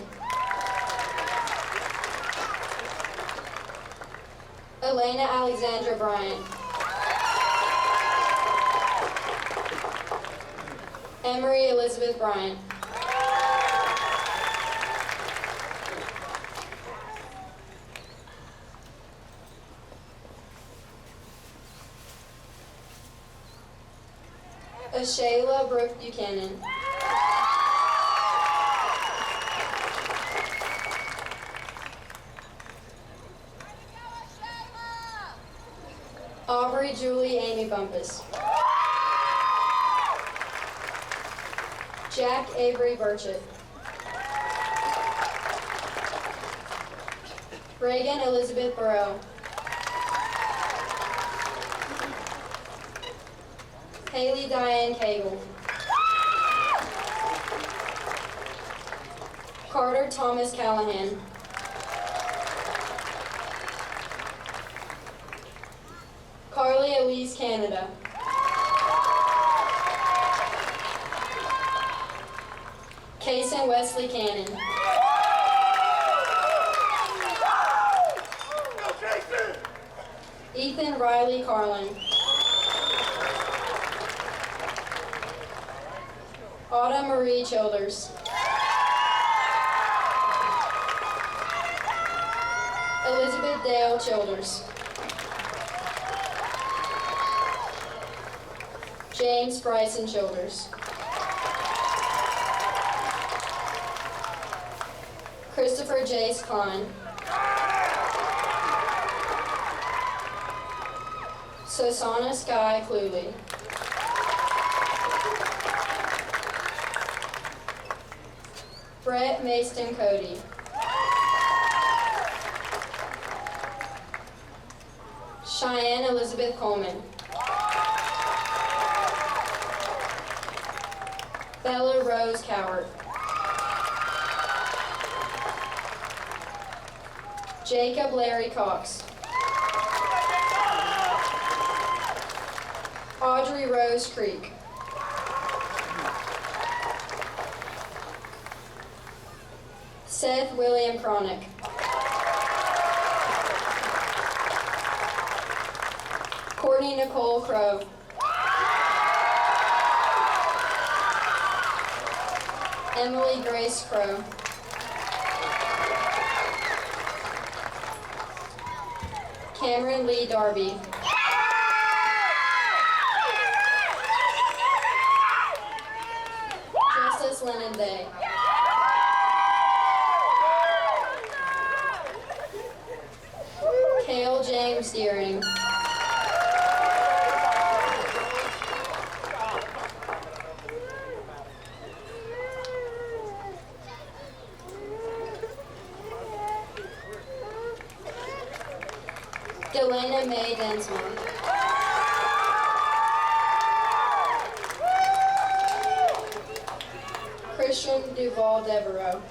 Elena Alexandra Bryant. Emery Elizabeth Bryant. Shayla Brooke Buchanan. Aubrey Julie Amy Bumpus. Jack Avery Burchett. Reagan Elizabeth Burrow. Haley Diane Cagle. Carter Thomas Callahan. Carly Elise Canada. Kason Wesley Cannon. Ethan Riley Carlin. Autumn Marie Childers. Elizabeth Dale Childers. James Bryson Childers. Christopher Jace Klein. Sosana Sky Cluley. Brett Maston Cody. Cheyenne Elizabeth Coleman. Bella Rose Cowart. Jacob Larry Cox. Audrey Rose Creek. Seth William Cronick. Courtney Nicole Crow. Emily Grace Crow. Cameron Lee Darby. Justice Lennon Day. Cale James Deering. Delana Mae Densmore. Christian Duval Devereaux.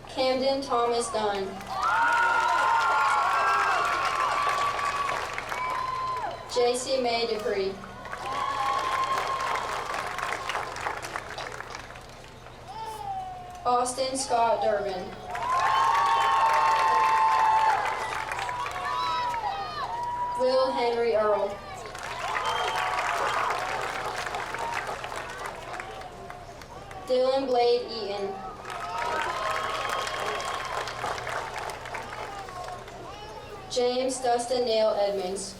Camden Thomas Dunn. JC May Dupree. Austin Scott Durbin. Will Henry Earl. Dylan Blade Eaton. James Dustin Neal Edmonds.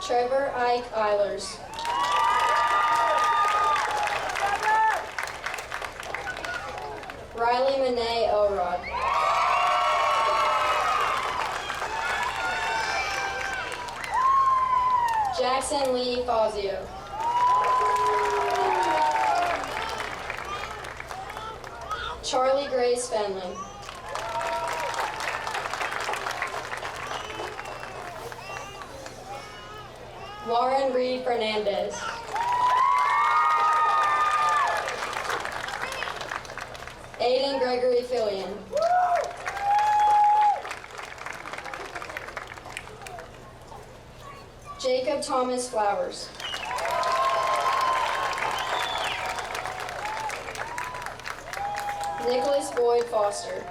Trevor Ike Eilers. Riley Monet Elrod. Jackson Lee Fazio. Charlie Grace Fenley. Lauren Reed Fernandez. Aiden Gregory Fillion. Jacob Thomas Flowers. Nicholas Boyd Foster.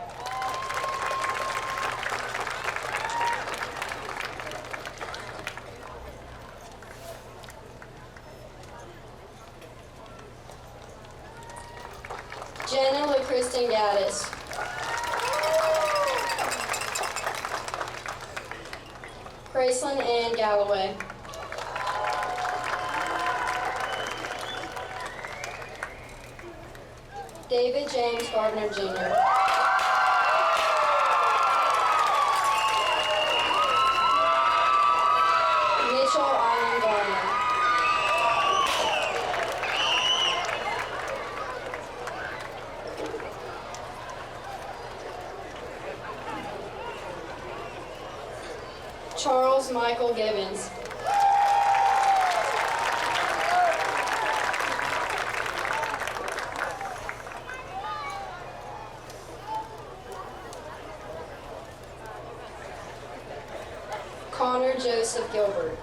Jenna LaKristen Gaddis. Gracelyn Ann Galloway. David James Gardner Jr. Mitchell Island Gardner. Charles Michael Gibbons. Connor Joseph Gilbert.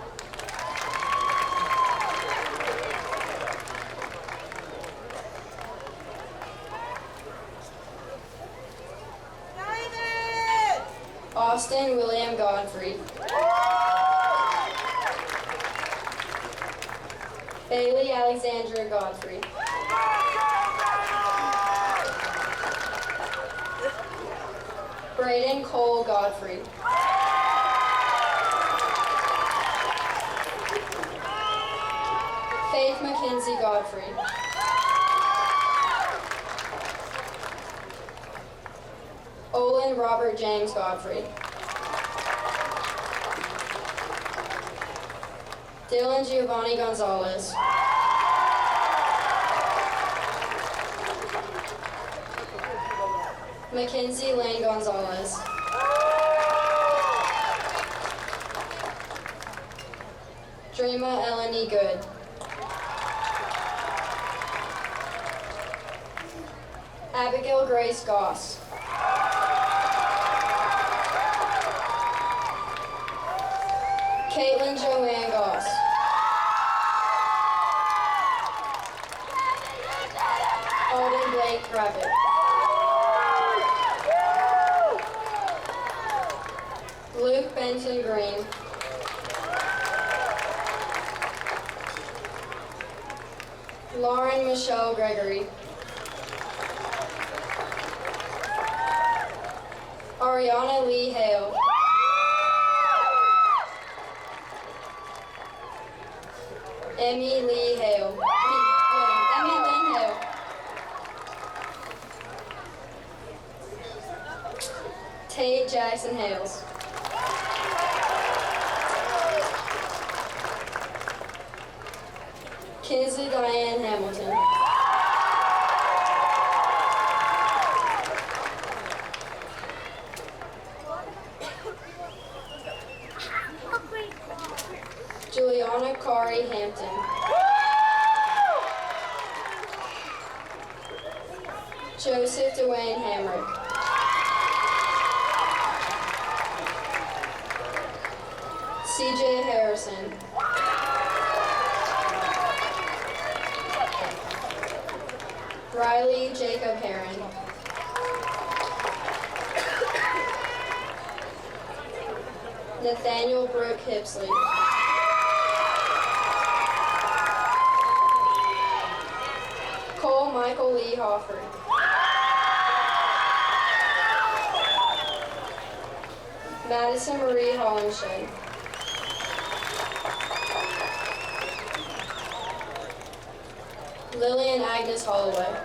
Austin William Godfrey. Bailey Alexandra Godfrey. Braden Cole Godfrey. Faith Mackenzie Godfrey. Olin Robert James Godfrey. Dylan Giovanni Gonzalez. Mackenzie Lane Gonzalez. Dreama Eleni Good. Abigail Grace Goss. Caitlin Joanne Goss. Alden Blake Rabbit. Luke Benton Green. Lauren Michelle Gregory. Ariana Lee Hale. Emmy Lee Hale. Emmy Lynn Hale. Tate Jackson Hales. Kinsley Diane Hamilton. Juliana Kari Hampton. Joseph Dwayne Hamrick. CJ Harrison. Riley Jacob Heron. Nathaniel Brooke Hipsley. Cole Michael Lee Hofford. Madison Marie Hollenshed. Lillian Agnes Holloway.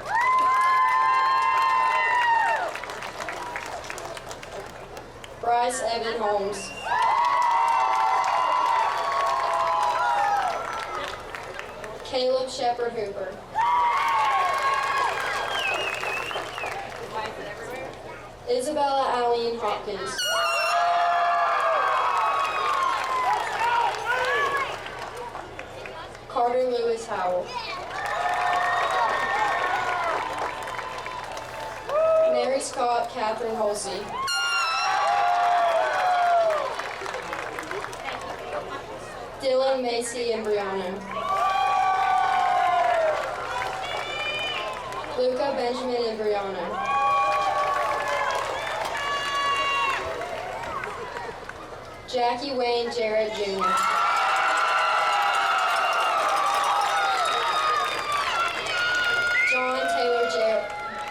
Bryce Evan Holmes. Caleb Shepard Hooper. Isabella Alleen Hopkins. Howell. Mary Scott Catherine Holsey. Dylan Macy Embriano. Luca Benjamin Embriano. Jackie Wayne Jarrett Jr.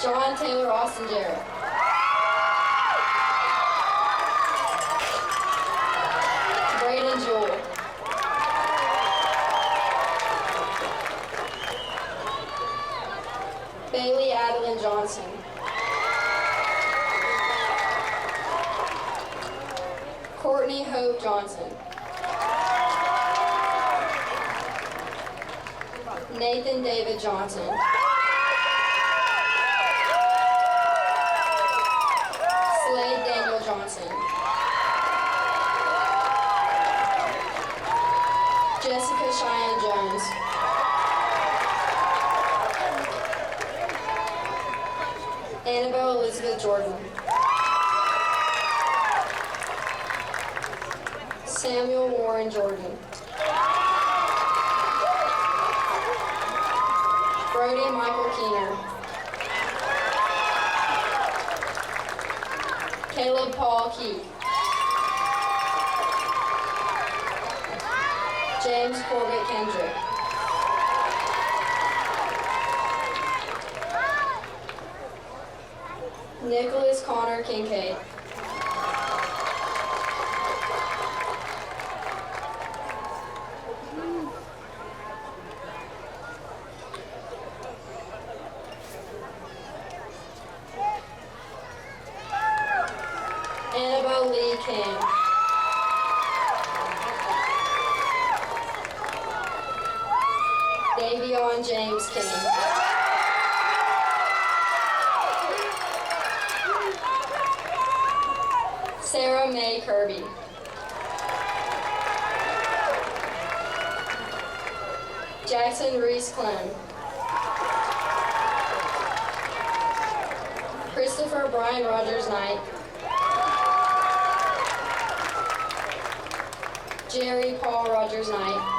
John Taylor Austin Jarrett. Braden Jewell. Bailey Adeline Johnson. Courtney Hope Johnson. Nathan David Johnson. Slade Daniel Johnson. Jessica Cheyenne Jones. Annabelle Elizabeth Jordan. Samuel Warren Jordan. Brody Michael Keener. Caleb Paul Keith. James Corbett Kendrick. Nicholas Connor Kincaid. Annabelle Lee King. Davion James King. Sarah May Kirby. Jackson Reese Clem. Christopher Brian Rogers Knight. Jerry Paul Rogers Knight.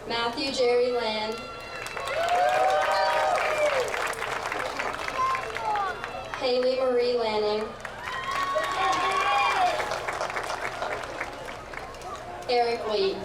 Matthew Jerry Land. Haley Marie Lanning. Eric Lee.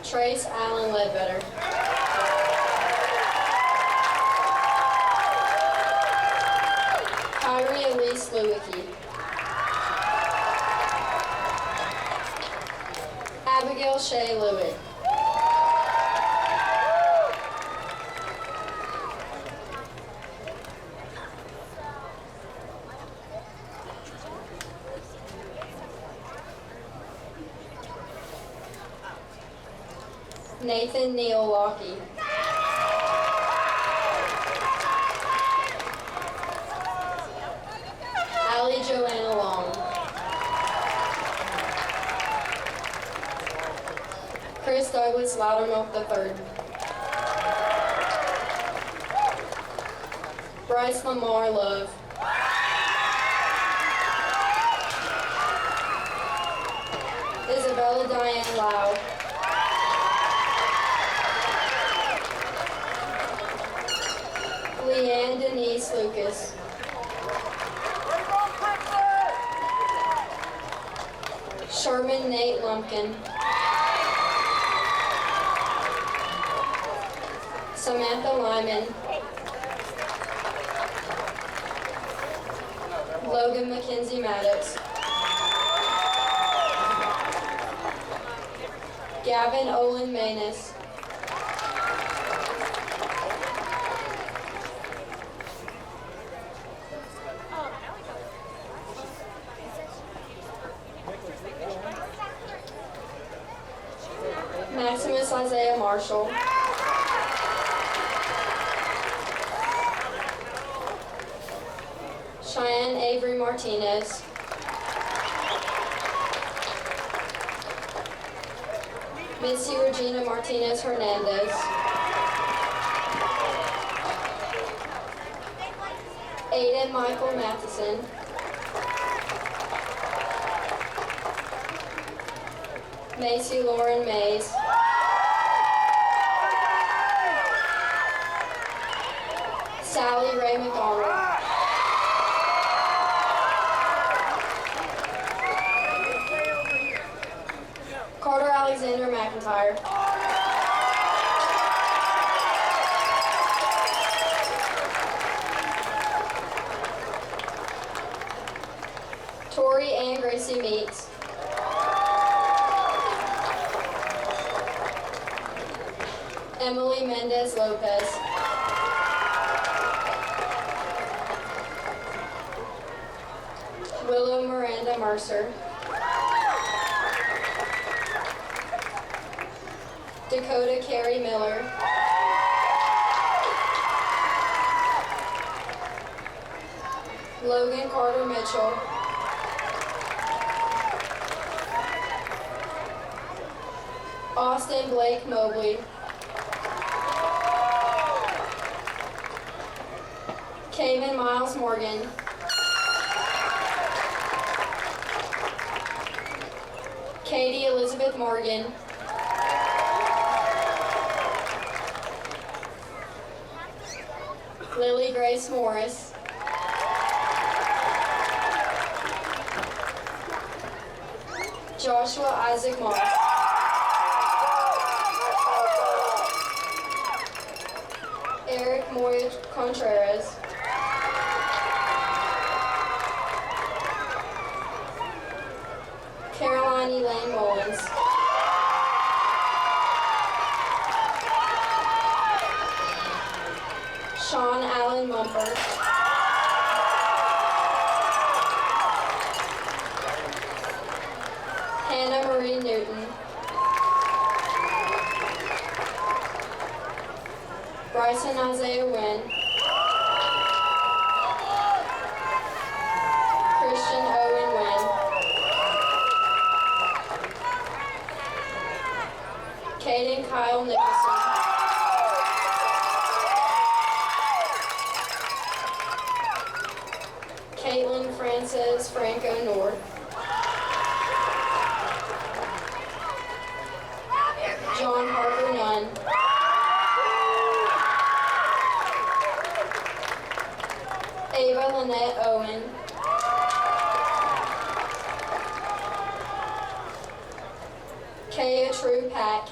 Trace Allen Ledbetter. Kyrie Elise Lewicki. Abigail Shea Lewitt. Nathan Neil Lockie. Allie Joanna Long. Chris Douglas Loudermilk III. Bryce Lamar Love. Isabella Diane Lau. Leanne Denise Lucas. Sherman Nate Lumpkin. Samantha Lyman. Logan Mackenzie Maddox. Gavin Olin Manus. Maximus Isaiah Marshall. Cheyenne Avery Martinez. Missy Regina Martinez Hernandez. Aiden Michael Matheson. Macy Lauren Mays. Sally Ray McDonald. Carter Alexander McIntyre. Tori Ann Gracie Meeks. Emily Mendez Lopez. Willow Miranda Mercer. Dakota Carey Miller. Logan Carter Mitchell. Austin Blake Mobley. Kaven Miles Morgan. Katie Elizabeth Morgan. Lily Grace Morris. Joshua Isaac Moss. Eric Moya Contreras. Caroline Elaine Mullins. Sean Allen Mumford. Hannah Marie Newton. Bryson Isaiah Wynn. Christian Owen Wynn. Caden Kyle Nicholson. Caitlin Frances Franco North. John Harper Nunn. Ava Lynette Owen. Kaya True Pack.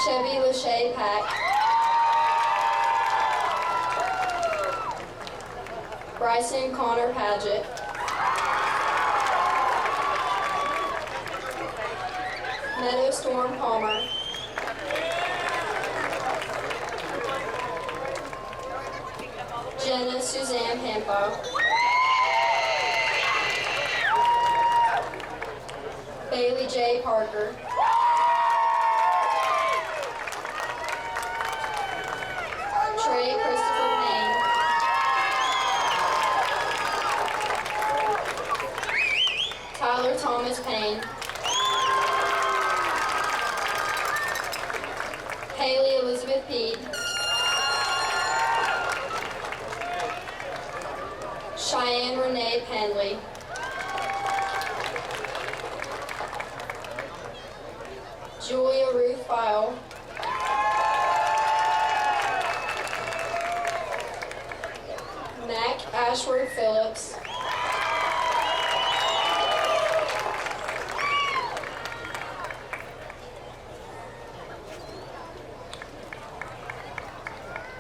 Chevy Lachey Pack. Bryson Connor Paget. Meadow Storm Palmer. Jenna Suzanne Hampa. Bailey J. Parker, Trey Christopher Payne, Tyler Thomas Payne, Haley Elizabeth Peed, Cheyenne Renee Penley, Julia Ruth File, Mac Ashworth Phillips,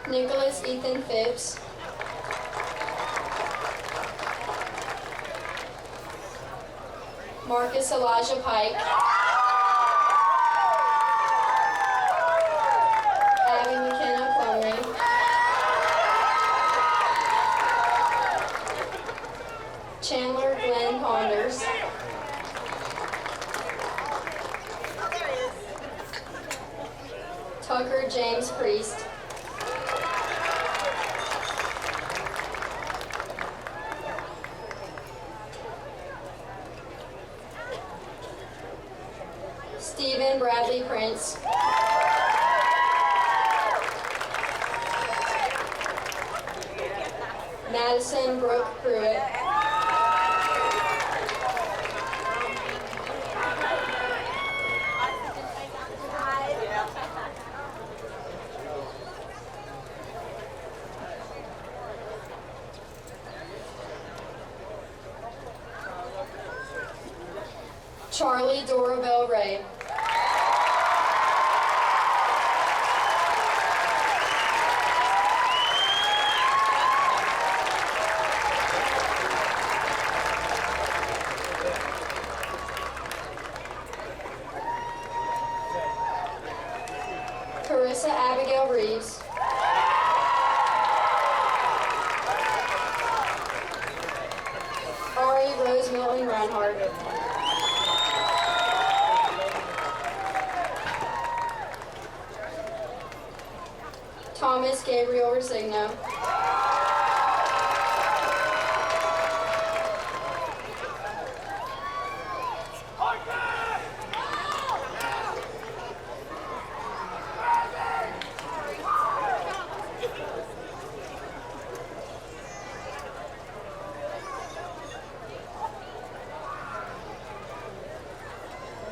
Nicholas Ethan Phipps, Marcus Elijah Pike, Abby McKenna Plumley, Chandler Glenn Ponders, Tucker James Priest, Stephen Bradley Prince, Madison Brooke Pruitt, Charlie Dorabelle Ray, Carissa Abigail Reeves, Ari Rose Milton Reinhardt, Thomas Gabriel Resigno,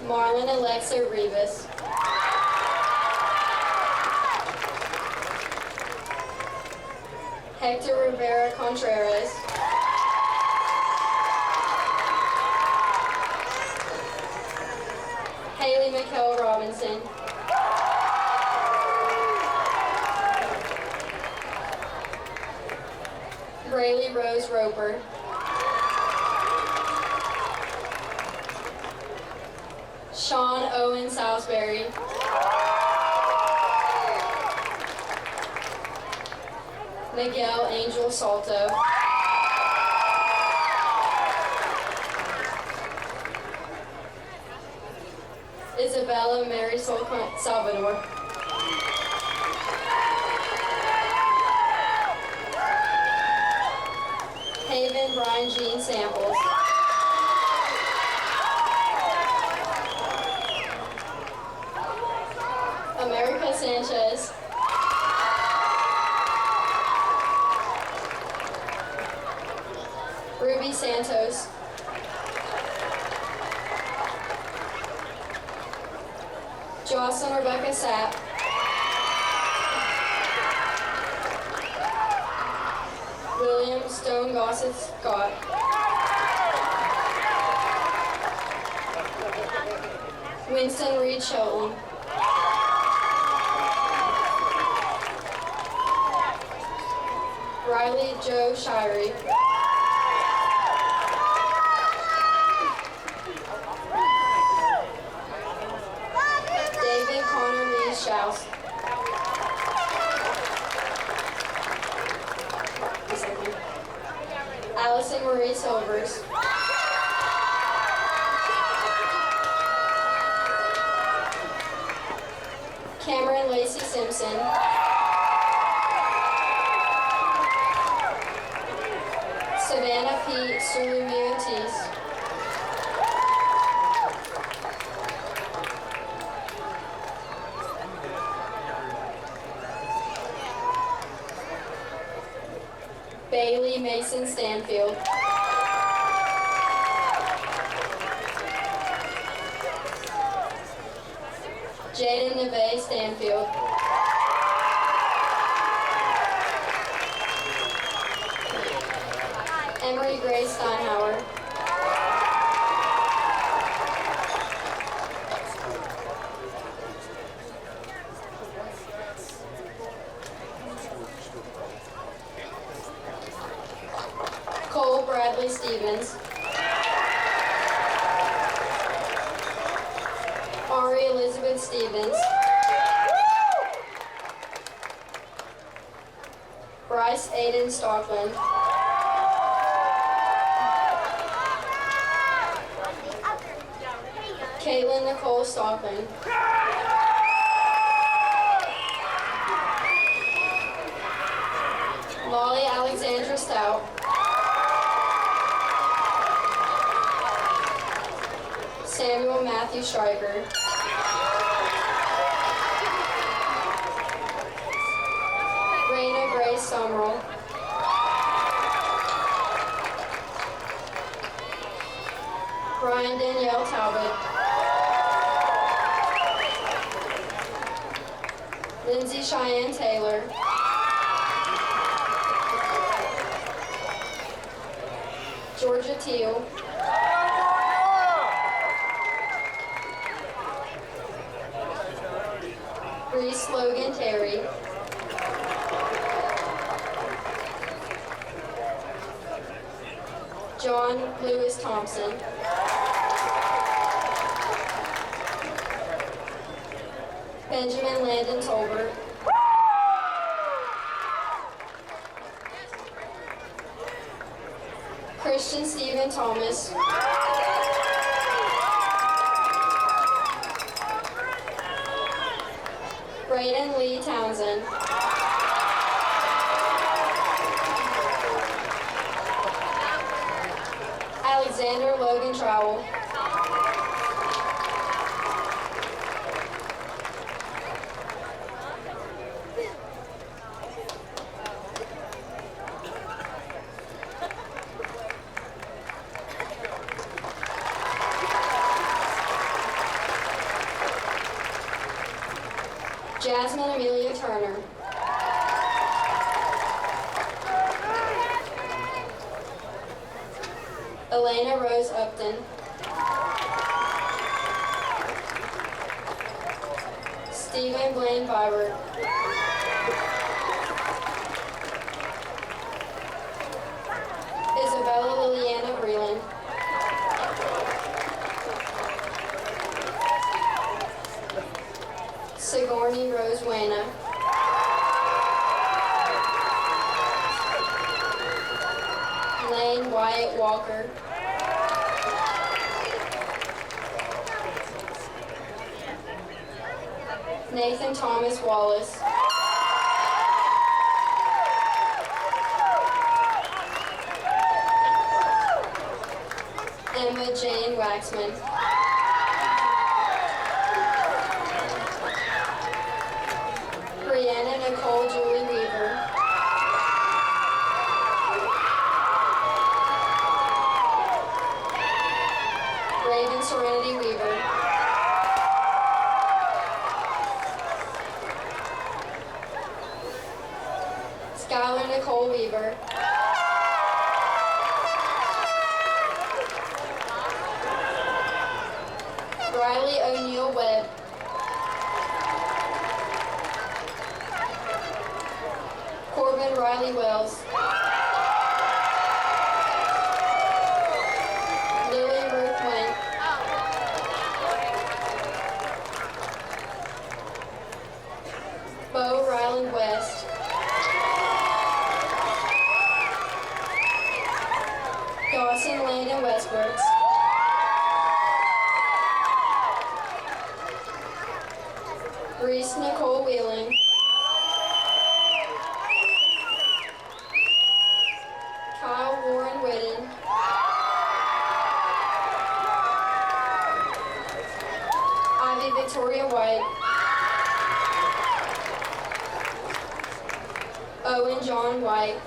Marlon Alexa Rivas, Hector Rivera Contreras, Haley McKell Robinson, Braylee Rose Roper, Sean Owen Salisbury, Miguel Angel Salto, Isabella Marisol Salvador, Haven Brian Jean Samples, America Sanchez, Ruby Santos, Jocelyn Rebecca Sapp, William Stone Gossett Scott, Winston Reed Shelton, Riley Joe Shirey, David Connor Reese Schaus, Allison Marie Silvers, Simpson. Savannah P. Sulumiotis. Bailey Mason Stanfield. Jaden Neve Stanfield. Emery Grace Steinhauer. Cole Bradley Stevens. Ari Elizabeth Stevens. Bryce Aiden Stockland. Caitlin Nicole Stockland. Molly Alexandra Stout. Samuel Matthew Stryker. Raina Grace Summerall. Brian Danielle Talbot. Lindsay Cheyenne Taylor. Georgia Teal. Reese Logan Terry. John Lewis Thompson. Benjamin Landon Tolbert. Christian Stephen Thomas. Brayden Lee Townsend. Alexander Logan Trowell. Jasmine Amelia Turner. Elena Rose Upton. Stephen Blaine Byward. Isabella Liliana Breland. Sigourney Rose Wayna. Lane Wyatt Walker. Nathan Thomas Wallace. Emma Jane Waxman. Brianna Nicole Julie Weaver. Raven Serenity Weaver. Skylar Nicole Weaver. Riley O'Neill Webb. Corbin Riley Wells. Lily Ruth Went. Bo Ryland West. Dawson Landon Westbrooks. Reese Nicole Wheeling. Owen John White,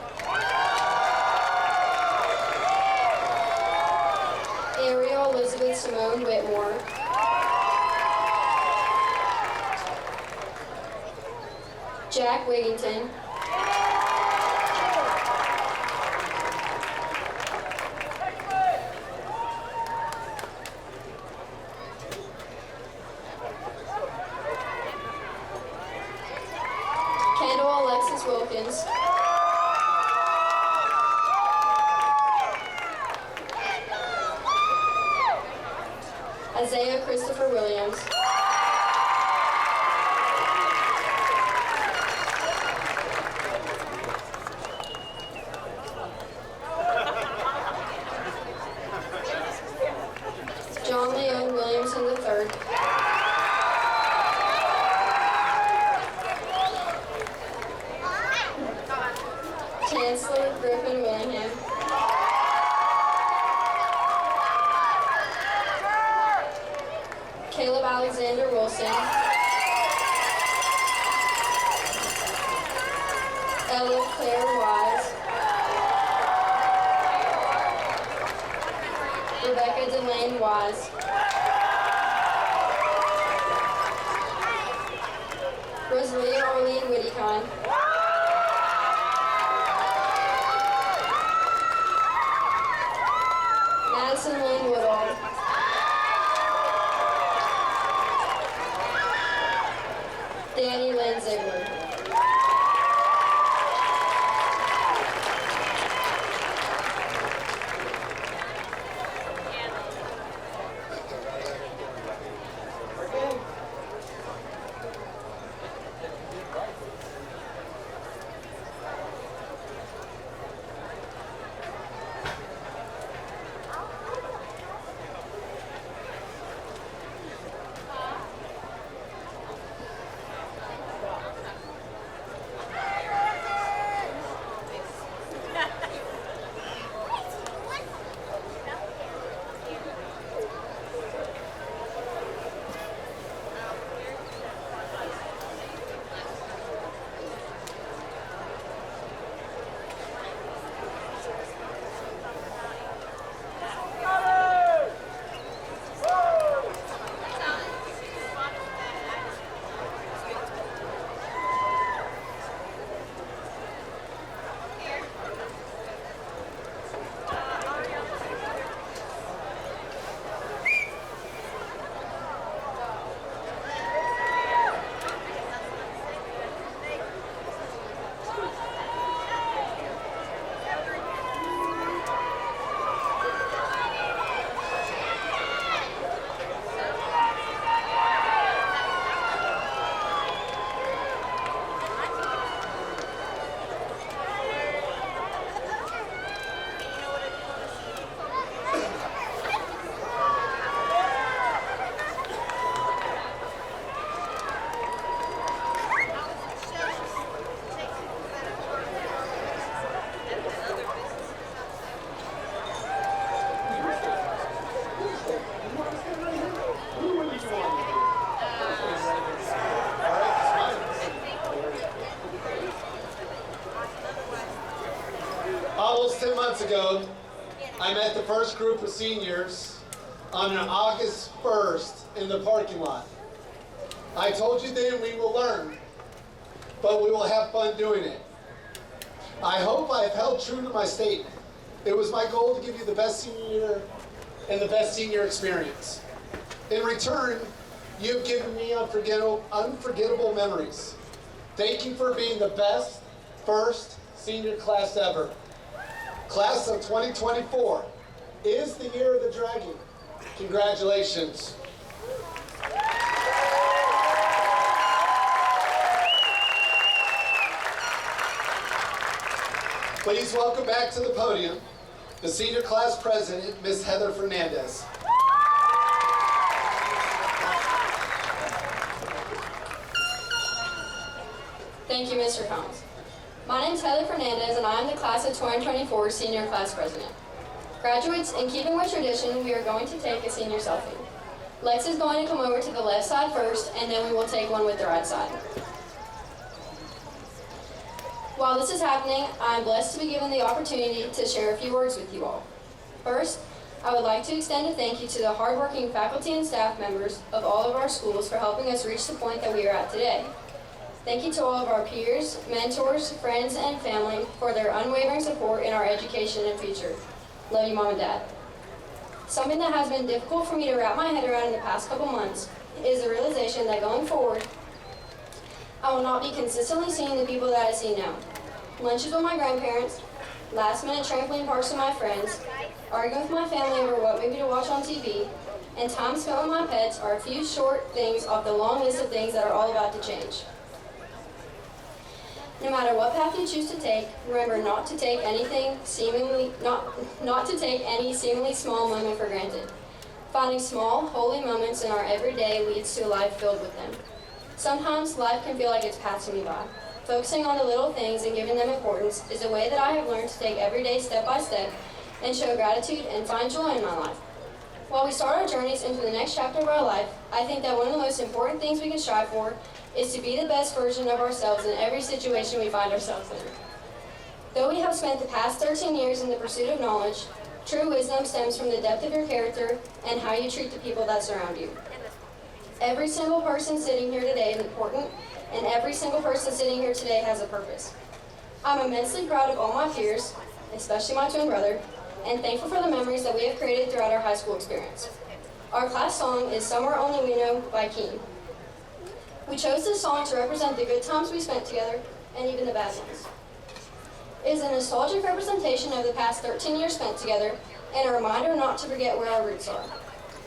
Ariel Elizabeth Simone Whitmore, Jack Wigington, Kendall Alexis Wilkins, Isaiah Christopher Williams, John Leon Williamson III, Chancellor Griffin Willingham, Caleb Alexander Wilson, Ella Claire Wise, Rebecca Delane Wise, Rosalia Arlene Whittycon, Madison Lynn Woodall, Danny Lynn Ziegler. Almost 10 months ago, I met the first group of seniors on an August 1st in the parking lot. I told you then we will learn, but we will have fun doing it. I hope I have held true to my statement. It was my goal to give you the best senior year and the best senior experience. In return, you've given me unforgettable memories. Thank you for being the best first senior class ever. Class of 2024 is the year of the dragon. Congratulations. Please welcome back to the podium the senior class president, Ms. Heather Fernandez. Thank you, Mr. Combs. My name is Heather Fernandez, and I am the class of 2024 senior class president. Graduates, in keeping with tradition, we are going to take a senior selfie. Lex is going to come over to the left side first, and then we will take one with the right side. While this is happening, I am blessed to be given the opportunity to share a few words with you all. First, I would like to extend a thank you to the hardworking faculty and staff members of all of our schools for helping us reach the point that we are at today. Thank you to all of our peers, mentors, friends, and family for their unwavering support in our education and future. Love you, Mom and Dad. Something that has been difficult for me to wrap my head around in the past couple months is the realization that going forward, I will not be consistently seeing the people that I see now. Lunches with my grandparents, last-minute trampoline parks with my friends, arguing with my family over what movie to watch on TV, and time spent with my pets are a few short things off the long list of things that are all about to change. No matter what path you choose to take, remember not to take any seemingly small moment for granted. Finding small, holy moments in our everyday leads to a life filled with them. Sometimes life can feel like it's passing me by. Focusing on the little things and giving them importance is a way that I have learned to take every day step by step and show gratitude and find joy in my life. While we start our journeys into the next chapter of our life, I think that one of the most important things we can strive for is to be the best version of ourselves in every situation we find ourselves in. Though we have spent the past 13 years in the pursuit of knowledge, true wisdom stems from the depth of your character and how you treat the people that surround you. Every single person sitting here today is important, and every single person sitting here today has a purpose. I'm immensely proud of all my peers, especially my twin brother, and thankful for the memories that we have created throughout our high school experience. Our class song is Somewhere Only We Know by Keane. We chose this song to represent the good times we spent together, and even the bad ones. It is a nostalgic representation of the past 13 years spent together, and a reminder not to forget where our roots are.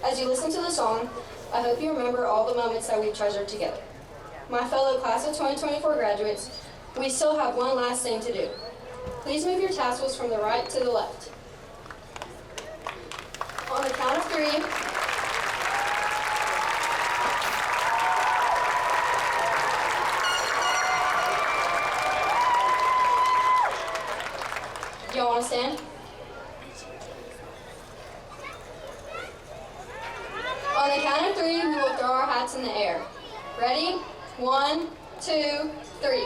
As you listen to the song, I hope you remember all the moments that we've treasured together. My fellow class of 2024 graduates, we still have one last thing to do. Please move your tassels from the right to the left. On the count of 3, y'all want to stand? On the count of 3, we will throw our hats in the air. Ready? 1, 2, 3.